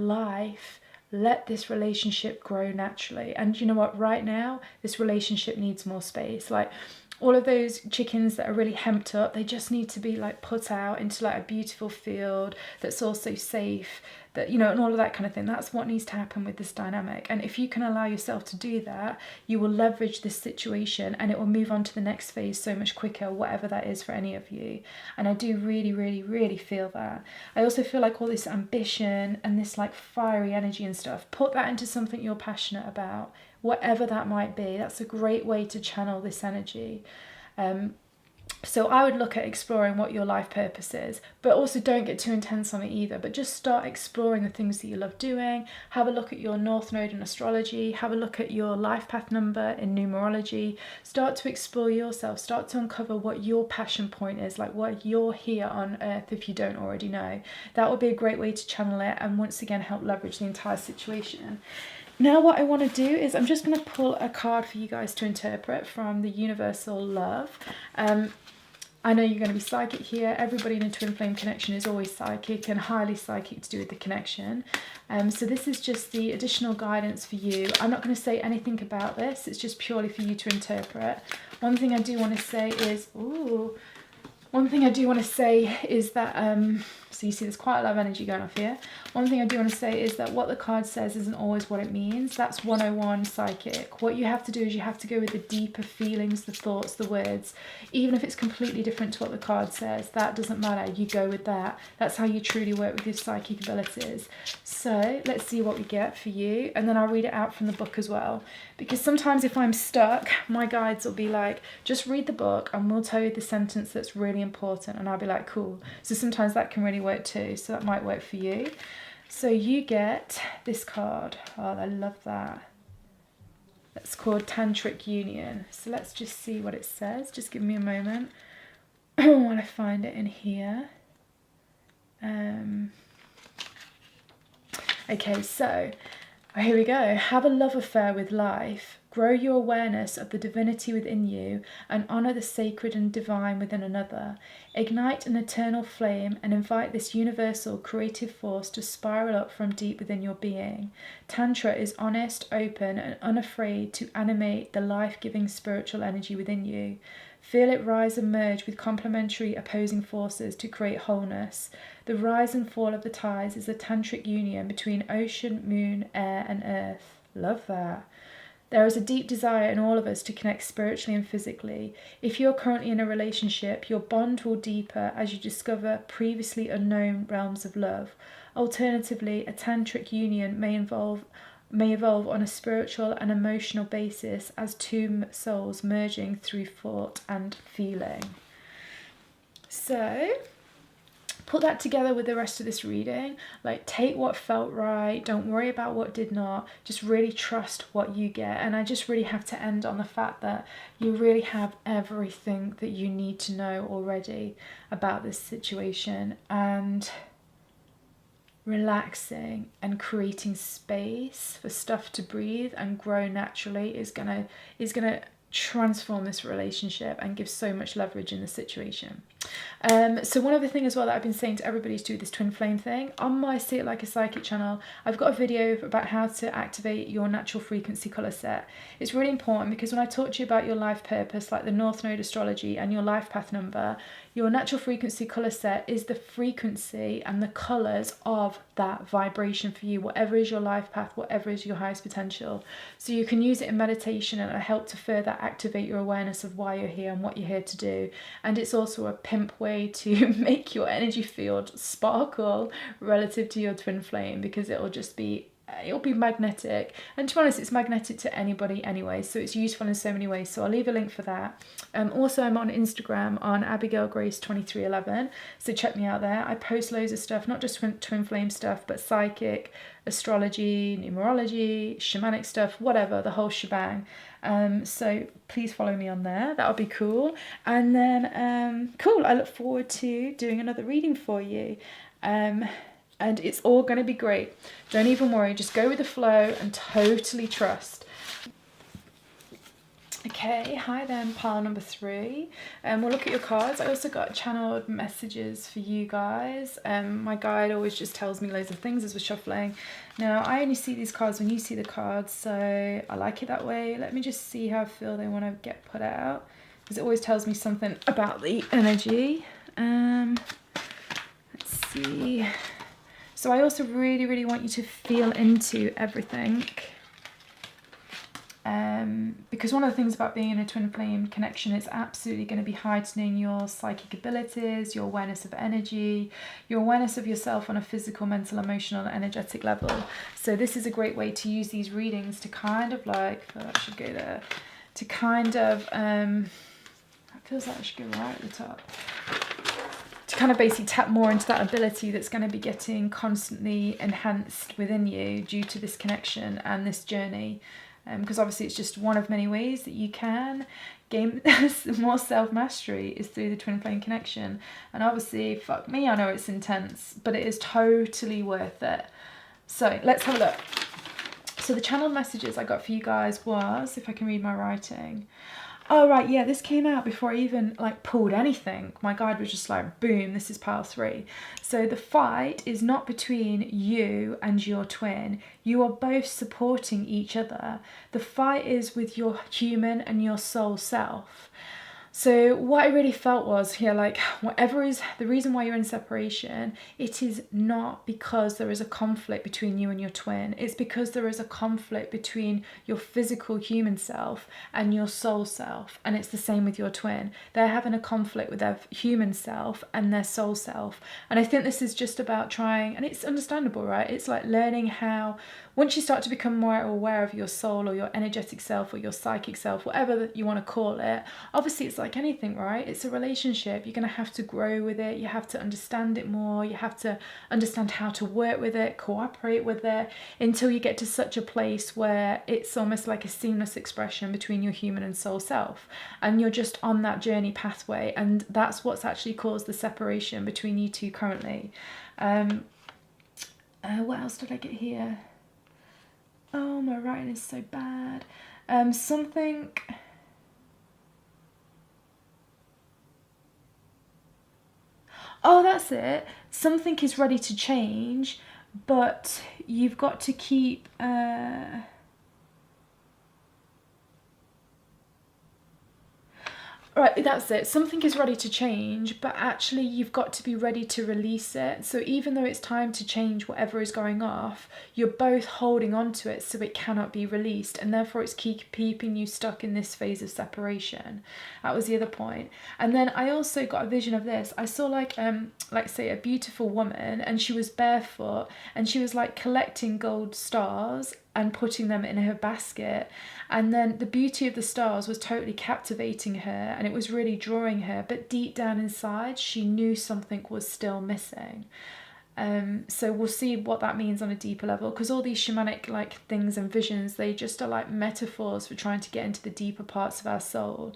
this relationship grow naturally. And you know what, right now this relationship needs more space. Like all of those chickens that are really hemped up, they just need to be like put out into like a beautiful field that's also safe, that, you know, and all of that kind of thing. That's what needs to happen with this dynamic. And if you can allow yourself to do that, you will leverage this situation and it will move on to the next phase so much quicker, whatever that is for any of you. And I do really, really, really feel that. I also feel like all this ambition and this like fiery energy and stuff, put that into something you're passionate about, whatever that might be. That's a great way to channel this energy. So I would look at exploring what your life purpose is, but also don't get too intense on it either, but just start exploring the things that you love doing. Have a look at your North Node in astrology, have a look at your life path number in numerology, start to explore yourself, start to uncover what your passion point is, like what you're here on earth if you don't already know. That would be a great way to channel it and once again help leverage the entire situation. Now what I want to do is I'm just going to pull a card for you guys to interpret from the Universal Love. I know you're going to be psychic here. Everybody in a twin flame connection is always psychic and highly psychic to do with the connection. So this is just the additional guidance for you. I'm not going to say anything about this. It's just purely for you to interpret. One thing I do want to say is, that, so you see there's quite a lot of energy going off here. One thing I do want to say is that what the card says isn't always what it means. That's 101 psychic. What you have to do is you have to go with the deeper feelings, the thoughts, the words. Even if it's completely different to what the card says, that doesn't matter. You go with that. That's how you truly work with your psychic abilities. So let's see what we get for you. And then I'll read it out from the book as well. Because sometimes if I'm stuck, my guides will be like, just read the book and we'll tell you the sentence that's really important. And I'll be like, cool. So sometimes that can really work too. So that might work for you. So you get this card. Oh, I love that. That's called Tantric Union. So let's just see what it says. Just give me a moment. I want to find it in here. Okay, so here we go. Have a love affair with life. Grow your awareness of the divinity within you and honour the sacred and divine within another. Ignite an eternal flame and invite this universal creative force to spiral up from deep within your being. Tantra is honest, open and unafraid to animate the life-giving spiritual energy within you. Feel it rise and merge with complementary opposing forces to create wholeness. The rise and fall of the tides is a tantric union between ocean, moon, air and earth. Love that. There is a deep desire in all of us to connect spiritually and physically. If you're currently in a relationship, your bond will deeper as you discover previously unknown realms of love. Alternatively, a tantric union may evolve on a spiritual and emotional basis as two souls merging through thought and feeling. So put that together with the rest of this reading. Like, take what felt right. Don't worry about what did not. Just really trust what you get. And I just really have to end on the fact that you really have everything that you need to know already about this situation. And relaxing and creating space for stuff to breathe and grow naturally is gonna transform this relationship and give so much leverage in the situation. So one other thing as well that I've been saying to everybody is do this twin flame thing. On my See It Like a Psychic channel, I've got a video about how to activate your natural frequency colour set. It's really important because when I talk to you about your life purpose, like the North Node astrology and your life path number, your natural frequency colour set is the frequency and the colours of that vibration for you, whatever is your life path, whatever is your highest potential. So you can use it in meditation and it'll help to further activate your awareness of why you're here and what you're here to do. And it's also a pimp way to make your energy field sparkle relative to your twin flame, because it'll be magnetic, and to be honest it's magnetic to anybody anyway, so it's useful in so many ways. So I'll leave a link for that. Also I'm on Instagram on AbigailGrace2311, so check me out there. I post loads of stuff, not just twin flame stuff, but psychic, astrology, numerology, shamanic stuff, whatever, the whole shebang. So please follow me on there, that would be cool. And then cool, I look forward to doing another reading for you. And it's all going to be great. Don't even worry. Just go with the flow and totally trust. Okay, hi then, pile number 3. We'll look at your cards. I also got channeled messages for you guys. My guide always just tells me loads of things as we're shuffling. Now, I only see these cards when you see the cards, so I like it that way. Let me just see how I feel they want to get put out, because it always tells me something about the energy. Let's see. So I also really, really want you to feel into everything. Because one of the things about being in a twin flame connection is absolutely going to be heightening your psychic abilities, your awareness of energy, your awareness of yourself on a physical, mental, emotional, and energetic level. So this is a great way to use these readings to kind of like, oh, that should go there, to kind of, it feels like I should go right at the top. To kind of basically tap more into that ability that's going to be getting constantly enhanced within you due to this connection and this journey. Because obviously it's just one of many ways that you can gain more self-mastery is through the twin flame connection. And obviously, fuck me, I know it's intense, but it is totally worth it. So let's have a look. So the channeled messages I got for you guys was, if I can read my writing, Oh, right, yeah, this came out before I even, like, pulled anything. My guide was just like, boom, this is pile 3. So the fight is not between you and your twin. You are both supporting each other. The fight is with your human and your soul self. So what I really felt was, yeah, like, whatever is the reason why you're in separation, it is not because there is a conflict between you and your twin. It's because there is a conflict between your physical human self and your soul self. And it's the same with your twin. They're having a conflict with their human self and their soul self. And I think this is just about trying, and it's understandable, right? It's like learning how, once you start to become more aware of your soul or your energetic self or your psychic self, whatever you want to call it, obviously it's like anything, right? It's a relationship. You're going to have to grow with it. You have to understand it more. You have to understand how to work with it, cooperate with it, until you get to such a place where it's almost like a seamless expression between your human and soul self. And you're just on that journey pathway. And that's what's actually caused the separation between you two currently. What else did I get here? Oh, my writing is so bad. Something... Oh, that's it. Something is ready to change, but you've got to keep... Right, that's it. Something is ready to change, but actually you've got to be ready to release it. So even though it's time to change whatever is going off, you're both holding on to it so it cannot be released, and therefore it's keeping you stuck in this phase of separation. That was the other point. And then I also got a vision of this. I saw like say a beautiful woman, and she was barefoot, and she was like collecting gold stars and putting them in her basket, and then the beauty of the stars was totally captivating her, and it was really drawing her, but deep down inside she knew something was still missing. So we'll see what that means on a deeper level, because all these shamanic like things and visions, they just are like metaphors for trying to get into the deeper parts of our soul.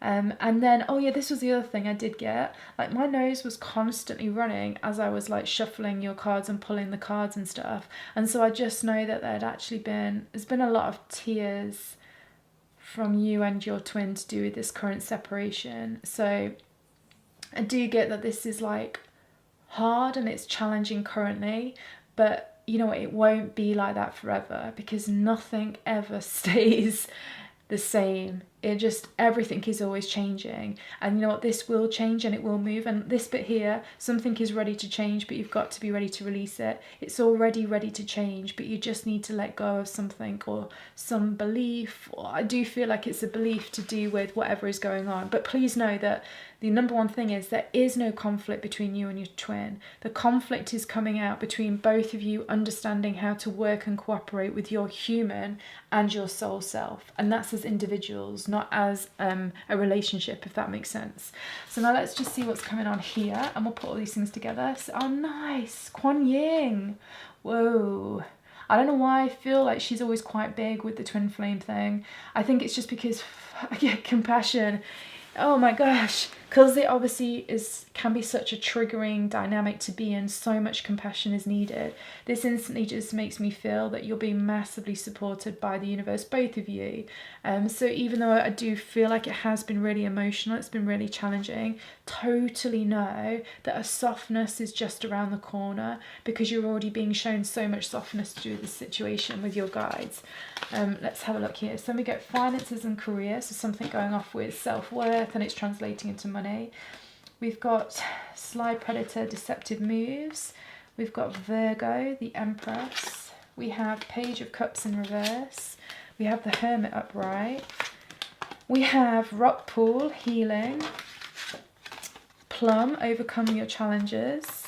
And then, oh yeah, this was the other thing I did get. Like my nose was constantly running as I was like shuffling your cards and pulling the cards and stuff. And so I just know that there's been a lot of tears from you and your twin to do with this current separation. So I do get that this is like hard and it's challenging currently, but you know, it won't be like that forever, because nothing ever stays the same. Everything is always changing, and you know what, this will change and it will move, and this bit here, something is ready to change, but you've got to be ready to release it. It's already ready to change, but you just need to let go of something or some belief, or I do feel like it's a belief to do with whatever is going on. But please know that the number one thing is there is no conflict between you and your twin. The conflict is coming out between both of you understanding how to work and cooperate with your human and your soul self, and that's as individuals, not as a relationship, if that makes sense. So now let's just see what's coming on here, and we'll put all these things together. So, oh nice, Kuan Yin. Whoa. I don't know why I feel like she's always quite big with the twin flame thing. I think it's just because I get compassion. Oh my gosh, because it obviously can be such a triggering dynamic to be in. So much compassion is needed. This instantly just makes me feel that you're being massively supported by the universe, both of you. So even though I do feel like it has been really emotional, it's been really challenging, totally know that a softness is just around the corner, because you're already being shown so much softness to do this situation with your guides. Let's have a look here. So we get finances and career, so something going off with self-worth and it's translating into money. We've got sly predator, deceptive moves. We've got Virgo, the Empress. We have Page of Cups in reverse. We have the Hermit upright. We have Rock Pool, healing. Plum, overcome your challenges.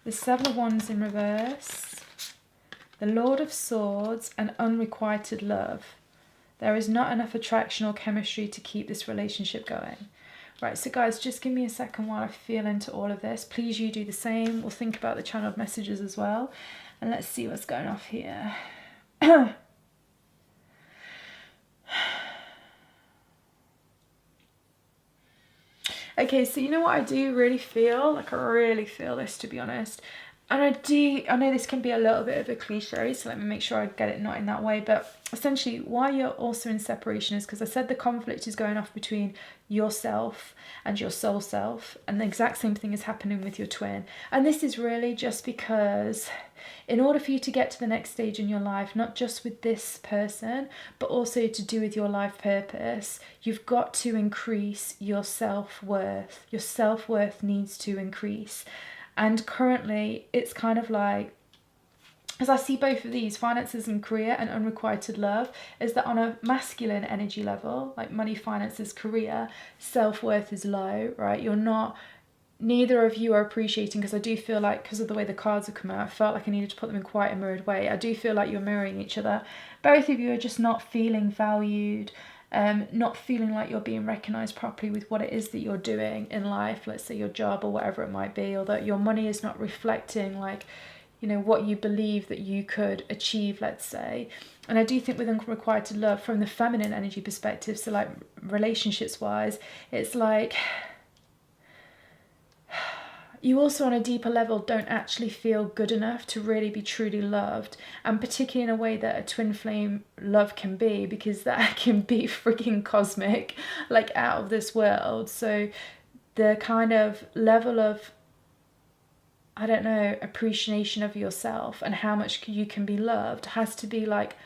The Seven of Wands in reverse. The Lord of Swords, and unrequited love. There is not enough attraction or chemistry to keep this relationship going. Right, so guys, just give me a second while I feel into all of this. Please, you do the same. We'll think about the channeled messages as well. And let's see what's going off here. Okay, so you know what I do really feel? Like I really feel this, to be honest. And I know this can be a little bit of a cliche, so let me make sure I get it not in that way, but essentially why you're also in separation is because I said the conflict is going off between yourself and your soul self, and the exact same thing is happening with your twin. And this is really just because in order for you to get to the next stage in your life, not just with this person, but also to do with your life purpose, you've got to increase your self-worth. Your self-worth needs to increase. And currently, it's kind of like, as I see both of these, finances and career and unrequited love, is that on a masculine energy level, like money, finances, career, self-worth is low, right? You're not, neither of you are appreciating, because I do feel like, because of the way the cards have come out, I felt like I needed to put them in quite a mirrored way. I do feel like you're mirroring each other. Both of you are just not feeling valued, not feeling like you're being recognised properly with what it is that you're doing in life, let's say your job or whatever it might be, or that your money is not reflecting like, you know, what you believe that you could achieve, let's say. And I do think with unrequited love, from the feminine energy perspective, so like relationships wise, it's like you also on a deeper level don't actually feel good enough to really be truly loved, and particularly in a way that a twin flame love can be, because that can be freaking cosmic, like out of this world. So the kind of level of, I don't know, appreciation of yourself and how much you can be loved has to be like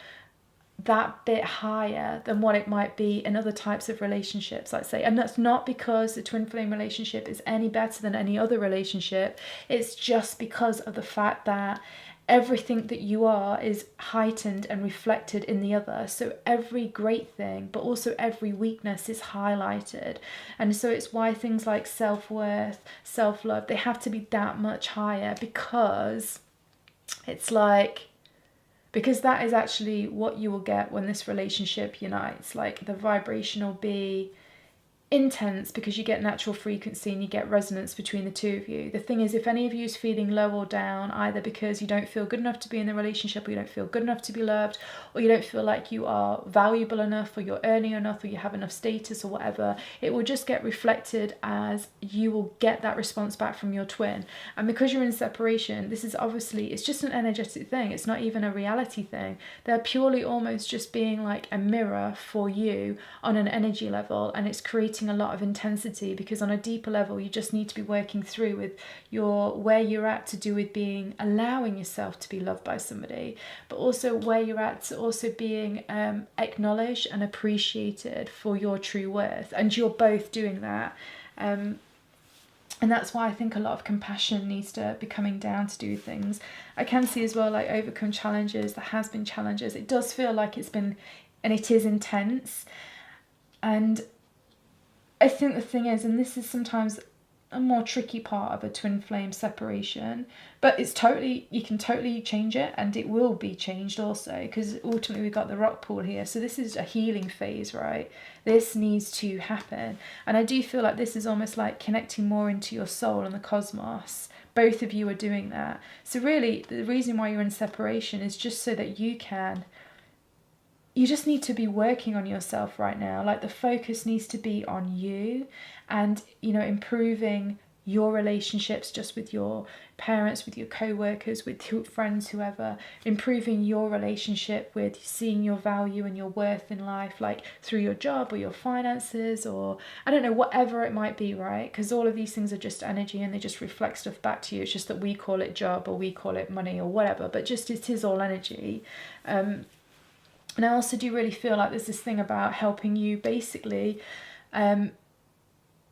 that bit higher than what it might be in other types of relationships, let's say. And that's not because the twin flame relationship is any better than any other relationship. It's just because of the fact that everything that you are is heightened and reflected in the other. So every great thing, but also every weakness is highlighted. And so it's why things like self-worth, self-love, they have to be that much higher, because it's like, because that is actually what you will get when this relationship unites. Like the vibration will be intense because you get natural frequency and you get resonance between the two of you. The thing is, if any of you is feeling low or down, either because you don't feel good enough to be in the relationship, or you don't feel good enough to be loved, or you don't feel like you are valuable enough, or you're earning enough, or you have enough status or whatever, it will just get reflected as you will get that response back from your twin. And because you're in separation, this is obviously, it's just an energetic thing. It's not even a reality thing. They're purely almost just being like a mirror for you on an energy level, and it's creating a lot of intensity, because on a deeper level you just need to be working through with your where you're at to do with being, allowing yourself to be loved by somebody, but also where you're at to also being acknowledged and appreciated for your true worth. And you're both doing that, and that's why I think a lot of compassion needs to be coming down to do things. I can see as well, like, overcome challenges. There has been challenges. It does feel like it's been, and it is intense. And I think the thing is, and this is sometimes a more tricky part of a twin flame separation, but it's totally, you can totally change it, and it will be changed also, because ultimately we've got the rock pool here. So this is a healing phase, right? This needs to happen. And I do feel like this is almost like connecting more into your soul and the cosmos. Both of you are doing that. So really, the reason why you're in separation is just so that you just need to be working on yourself right now. Like the focus needs to be on you, and, you know, improving your relationships just with your parents, with your co-workers, with your friends, whoever, improving your relationship with seeing your value and your worth in life, like through your job or your finances, or I don't know, whatever it might be, right? Because all of these things are just energy and they just reflect stuff back to you. It's just that we call it job or we call it money or whatever, but just it is all energy. And I also do really feel like there's this thing about helping you basically,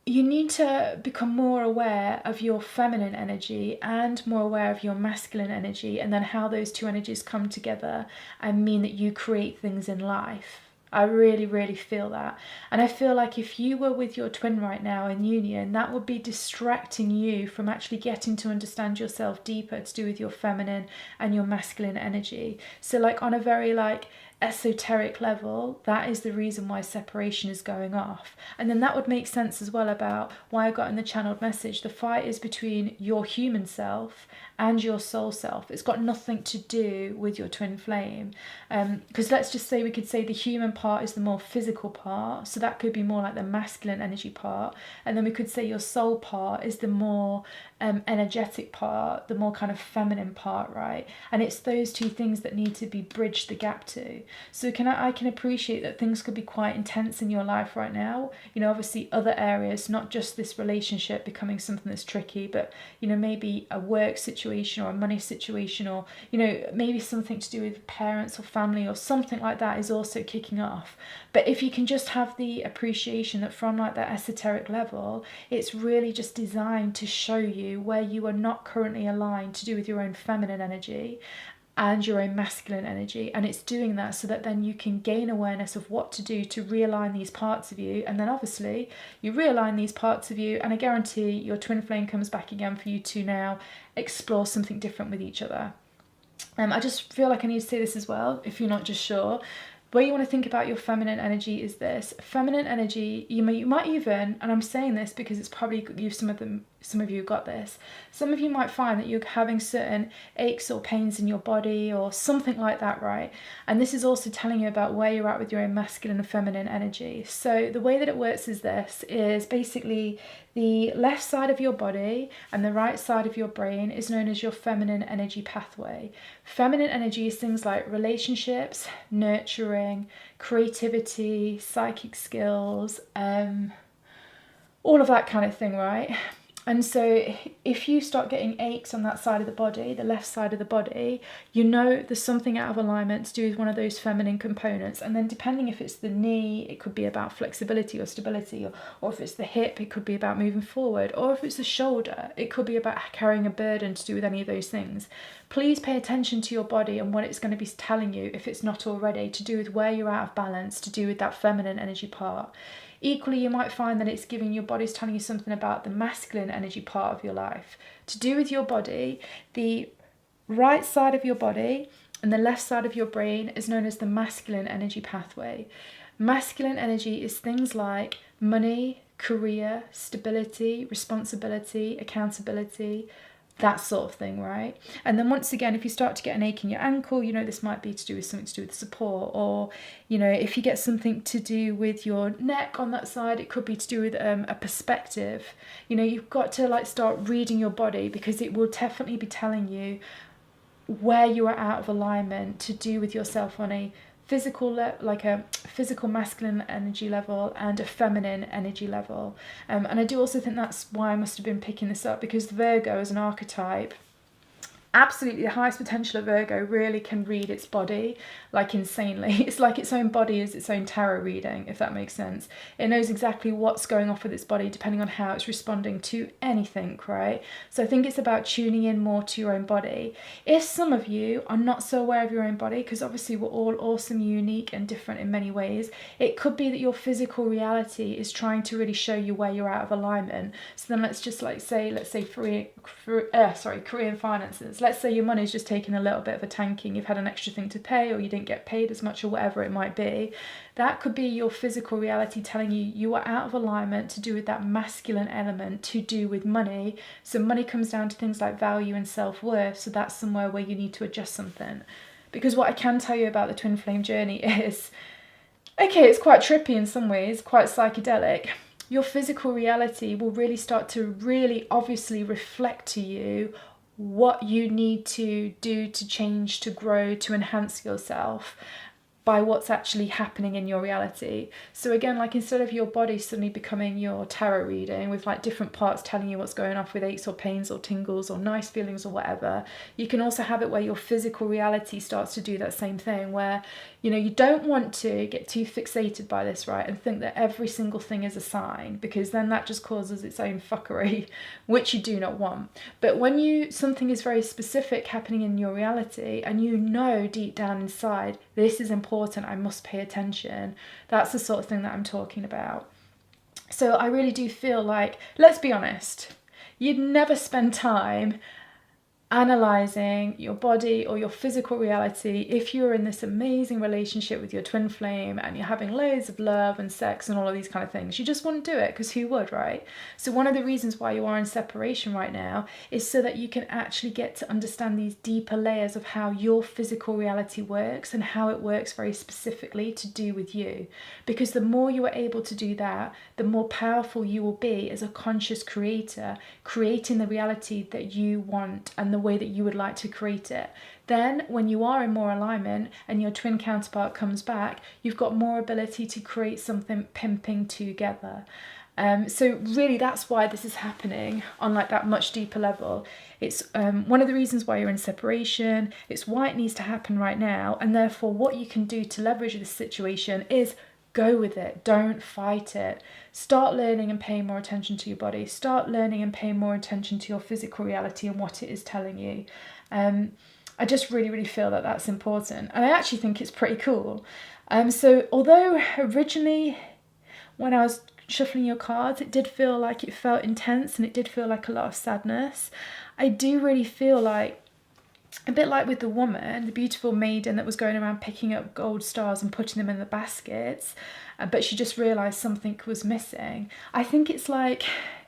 you need to become more aware of your feminine energy and more aware of your masculine energy, and then how those two energies come together and mean that you create things in life. I really, really feel that. And I feel like if you were with your twin right now in union, that would be distracting you from actually getting to understand yourself deeper, to do with your feminine and your masculine energy. So like on a very like esoteric level, that is the reason why separation is going off. And then that would make sense as well about why I got in the channeled message. The fight is between your human self and your soul self. It's got nothing to do with your twin flame. Because let's just say, we could say the human part is the more physical part, so that could be more like the masculine energy part. And then we could say your soul part is the more energetic part, the more kind of feminine part, right? And it's those two things that need to be bridged the gap to. So I can appreciate that things could be quite intense in your life right now. You know, obviously other areas, not just this relationship becoming something that's tricky, but, you know, maybe a work situation or a money situation, or, you know, maybe something to do with parents or family or something like that is also kicking off. But if you can just have the appreciation that from like that esoteric level, it's really just designed to show you where you are not currently aligned, to do with your own feminine energy and your own masculine energy. And it's doing that so that then you can gain awareness of what to do to realign these parts of you. And then obviously you realign these parts of you, and I guarantee your twin flame comes back again for you to now explore something different with each other. I just feel like I need to say this as well, if you're not just sure. The way you want to think about your feminine energy is this. Feminine energy, you might even, and I'm saying this because it's probably some of you got this. Some of you might find that you're having certain aches or pains in your body or something like that, right? And this is also telling you about where you're at with your own masculine and feminine energy. So the way that it works is this, is basically the left side of your body and the right side of your brain is known as your feminine energy pathway. Feminine energy is things like relationships, nurturing, creativity, psychic skills, all of that kind of thing, right? And so if you start getting aches on that side of the body, the left side of the body, you know there's something out of alignment to do with one of those feminine components. And then depending if it's the knee, it could be about flexibility or stability, or if it's the hip, it could be about moving forward, or if it's the shoulder, it could be about carrying a burden to do with any of those things. Please pay attention to your body and what it's going to be telling you, if it's not already, to do with where you're out of balance, to do with that feminine energy part. Equally, you might find that it's giving your body's telling you something about the masculine energy part of your life. To do with your body, the right side of your body and the left side of your brain is known as the masculine energy pathway. Masculine energy is things like money, career, stability, responsibility, accountability, that sort of thing, right? And then once again, if you start to get an ache in your ankle, you know, this might be to do with something to do with support, or, you know, if you get something to do with your neck on that side, it could be to do with a perspective. You know, you've got to like start reading your body, because it will definitely be telling you where you are out of alignment, to do with yourself on a physical like a physical masculine energy level and a feminine energy level. And I do also think that's why I must have been picking this up, because Virgo as an archetype, absolutely the highest potential of Virgo really can read its body like insanely. It's like its own body is its own tarot reading, if that makes sense. It knows exactly what's going off with its body depending on how it's responding to anything, right? So I think it's about tuning in more to your own body. If some of you are not so aware of your own body, because obviously we're all awesome, unique and different in many ways, it could be that your physical reality is trying to really show you where you're out of alignment. So then let's just like say, Korean finances. Let's say your money's just taking a little bit of a tanking, you've had an extra thing to pay, or you didn't get paid as much, or whatever it might be. That could be your physical reality telling you you are out of alignment, to do with that masculine element, to do with money. So money comes down to things like value and self-worth, so that's somewhere where you need to adjust something. Because what I can tell you about the twin flame journey is, okay, it's quite trippy in some ways, quite psychedelic. Your physical reality will really start to really obviously reflect to you what you need to do to change, to grow, to enhance yourself by what's actually happening in your reality. So again, like instead of your body suddenly becoming your tarot reading with like different parts telling you what's going on with aches or pains or tingles or nice feelings or whatever, you can also have it where your physical reality starts to do that same thing, where, you know, you don't want to get too fixated by this, right, and think that every single thing is a sign, because then that just causes its own fuckery, which you do not want. But when something is very specific happening in your reality, and you know deep down inside, this is important, I must pay attention, that's the sort of thing that I'm talking about. So I really do feel like, let's be honest, you'd never spend time analyzing your body or your physical reality. If you're in this amazing relationship with your twin flame and you're having loads of love and sex and all of these kind of things, you just wouldn't do it, because who would, right? So one of the reasons why you are in separation right now is so that you can actually get to understand these deeper layers of how your physical reality works and how it works very specifically to do with you. Because the more you are able to do that, the more powerful you will be as a conscious creator, creating the reality that you want and the way that you would like to create it. Then when you are in more alignment and your twin counterpart comes back, you've got more ability to create something pimping together. So really that's why this is happening on like that much deeper level. It's one of the reasons why you're in separation. It's why it needs to happen right now. And therefore what you can do to leverage this situation is go with it. Don't fight it. Start learning and paying more attention to your body. Start learning and paying more attention to your physical reality and what it is telling you. I just really, really feel that that's important. And I actually think it's pretty cool. So although originally when I was shuffling your cards, it did feel like it felt intense and it did feel like a lot of sadness, I do really feel like, a bit like with the woman, the beautiful maiden that was going around picking up gold stars and putting them in the baskets, but she just realised something was missing. I think it's like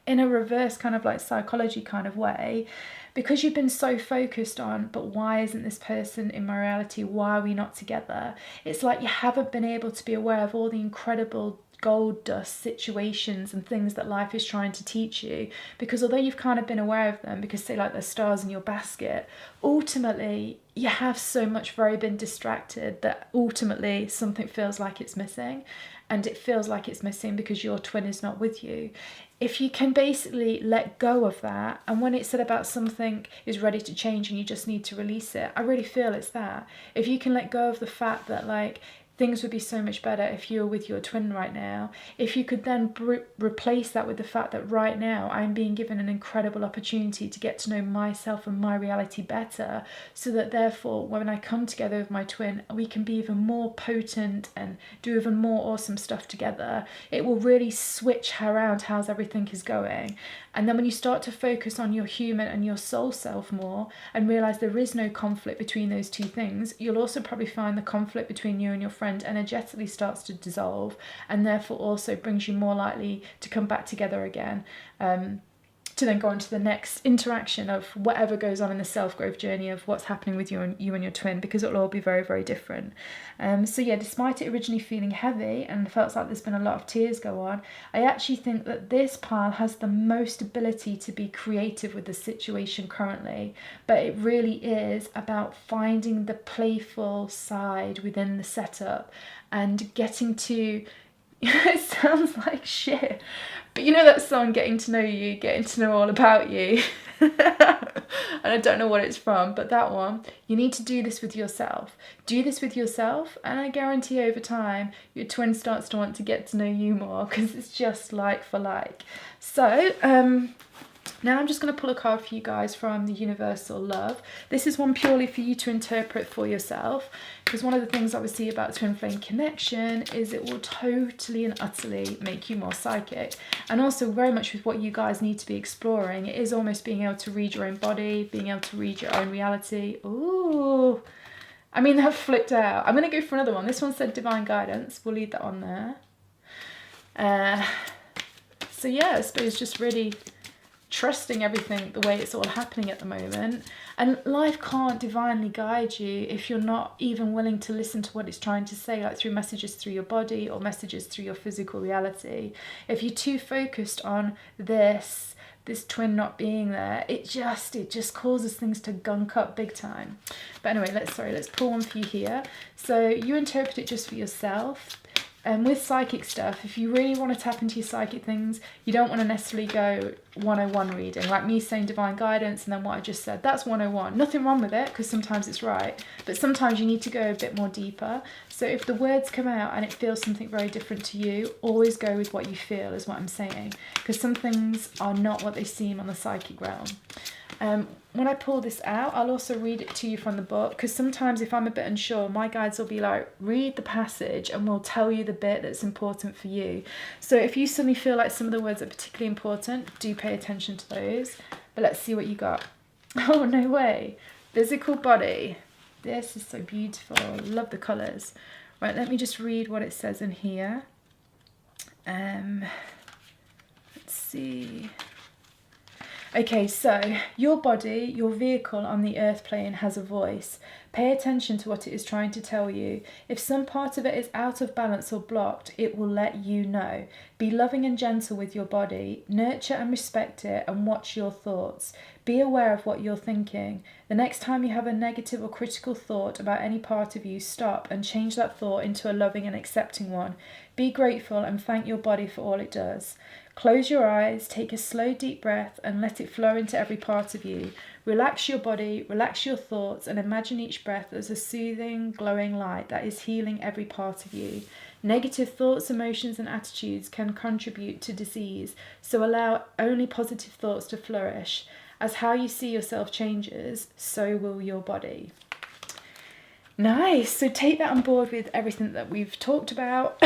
in a reverse kind of like psychology kind of way, because you've been so focused on, but why isn't this person in my reality? Why are we not together? It's like you haven't been able to be aware of all the incredible gold dust situations and things that life is trying to teach you, because although you've kind of been aware of them, because say like there's stars in your basket, ultimately you have so much very been distracted that ultimately something feels like it's missing, and it feels like it's missing because your twin is not with you. If you can basically let go of that, and when it's said about something is ready to change and you just need to release it, I really feel it's that. If you can let go of the fact that like things would be so much better if you were with your twin right now. If you could then replace that with the fact that right now I'm being given an incredible opportunity to get to know myself and my reality better, so that therefore when I come together with my twin, we can be even more potent and do even more awesome stuff together. It will really switch around how everything is going. And then when you start to focus on your human and your soul self more and realize there is no conflict between those two things, you'll also probably find the conflict between you and your friend energetically starts to dissolve, and therefore also brings you more likely to come back together again, to then go on to the next interaction of whatever goes on in the self-growth journey of what's happening with you and your twin, because it'll all be very, very different. So yeah, despite it originally feeling heavy and felt like there's been a lot of tears go on, I actually think that this pile has the most ability to be creative with the situation currently, but it really is about finding the playful side within the setup and getting to it sounds like shit, but you know that song, Getting to Know You, Getting to Know All About You? And I don't know what it's from, but that one, you need to do this with yourself. Do this with yourself, and I guarantee over time your twin starts to want to get to know you more, because it's just like for like. So now I'm just going to pull a card for you guys from the Universal Love. This is one purely for you to interpret for yourself, because one of the things obviously about twin flame connection is it will totally and utterly make you more psychic, and also very much with what you guys need to be exploring. It is almost being able to read your own body, being able to read your own reality. Ooh, I mean, that flipped out. I'm going to go for another one. This one said divine guidance. We'll leave that on there. So yeah, I suppose just really trusting everything the way it's all happening at the moment. And life can't divinely guide you if you're not even willing to listen to what it's trying to say, like through messages through your body or messages through your physical reality. If you're too focused on this twin not being there, it just causes things to gunk up big time. But anyway, let's pull one for you here. So you interpret it just for yourself. And with psychic stuff, if you really want to tap into your psychic things, you don't want to necessarily go 101 reading, like me saying divine guidance and then what I just said. That's 101. Nothing wrong with it, because sometimes it's right. But sometimes you need to go a bit more deeper. So if the words come out and it feels something very different to you, always go with what you feel, is what I'm saying. Because some things are not what they seem on the psychic realm. When I pull this out, I'll also read it to you from the book, because sometimes if I'm a bit unsure, my guides will be like, read the passage and we'll tell you the bit that's important for you. So if you suddenly feel like some of the words are particularly important, do pay attention to those. But let's see what you got. Oh, no way. Physical body. This is so beautiful. Love the colours. Right, let me just read what it says in here. Let's see. Okay, so your body, your vehicle on the earth plane has a voice. Pay attention to what it is trying to tell you. If some part of it is out of balance or blocked, it will let you know. Be loving and gentle with your body. Nurture and respect it and watch your thoughts. Be aware of what you're thinking. The next time you have a negative or critical thought about any part of you, stop and change that thought into a loving and accepting one. Be grateful and thank your body for all it does. Close your eyes, take a slow deep breath and let it flow into every part of you. Relax your body, relax your thoughts and imagine each breath as a soothing, glowing light that is healing every part of you. Negative thoughts, emotions and attitudes can contribute to disease, so allow only positive thoughts to flourish. As how you see yourself changes, so will your body. Nice, so take that on board with everything that we've talked about.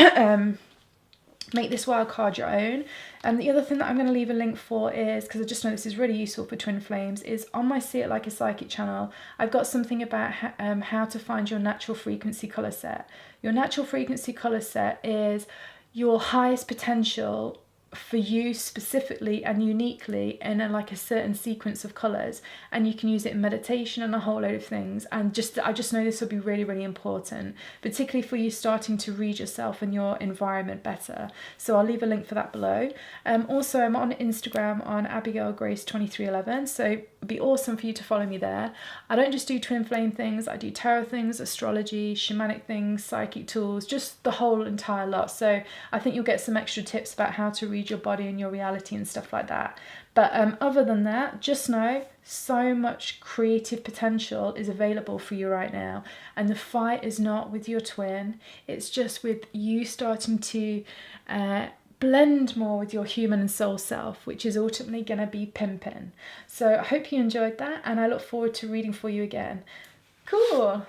Make this wild card your own. And the other thing that I'm going to leave a link for is, because I just know this is really useful for twin flames, is on my See It Like a Psychic channel, I've got something about how to find your natural frequency colour set. Your natural frequency colour set is your highest potential for you specifically and uniquely in a certain sequence of colours, and you can use it in meditation and a whole load of things. And I just know this will be really, really important, particularly for you starting to read yourself and your environment better. So I'll leave a link for that below. Also, I'm on Instagram on AbigailGrace2311, so it'd be awesome for you to follow me there. I don't just do twin flame things, I do tarot things, astrology, shamanic things, psychic tools, just the whole entire lot. So I think you'll get some extra tips about how to read your body and your reality and stuff like that. But other than that, just know so much creative potential is available for you right now, and the fight is not with your twin, it's just with you starting to blend more with your human and soul self, which is ultimately going to be pimping. So I hope you enjoyed that, and I look forward to reading for you again. Cool.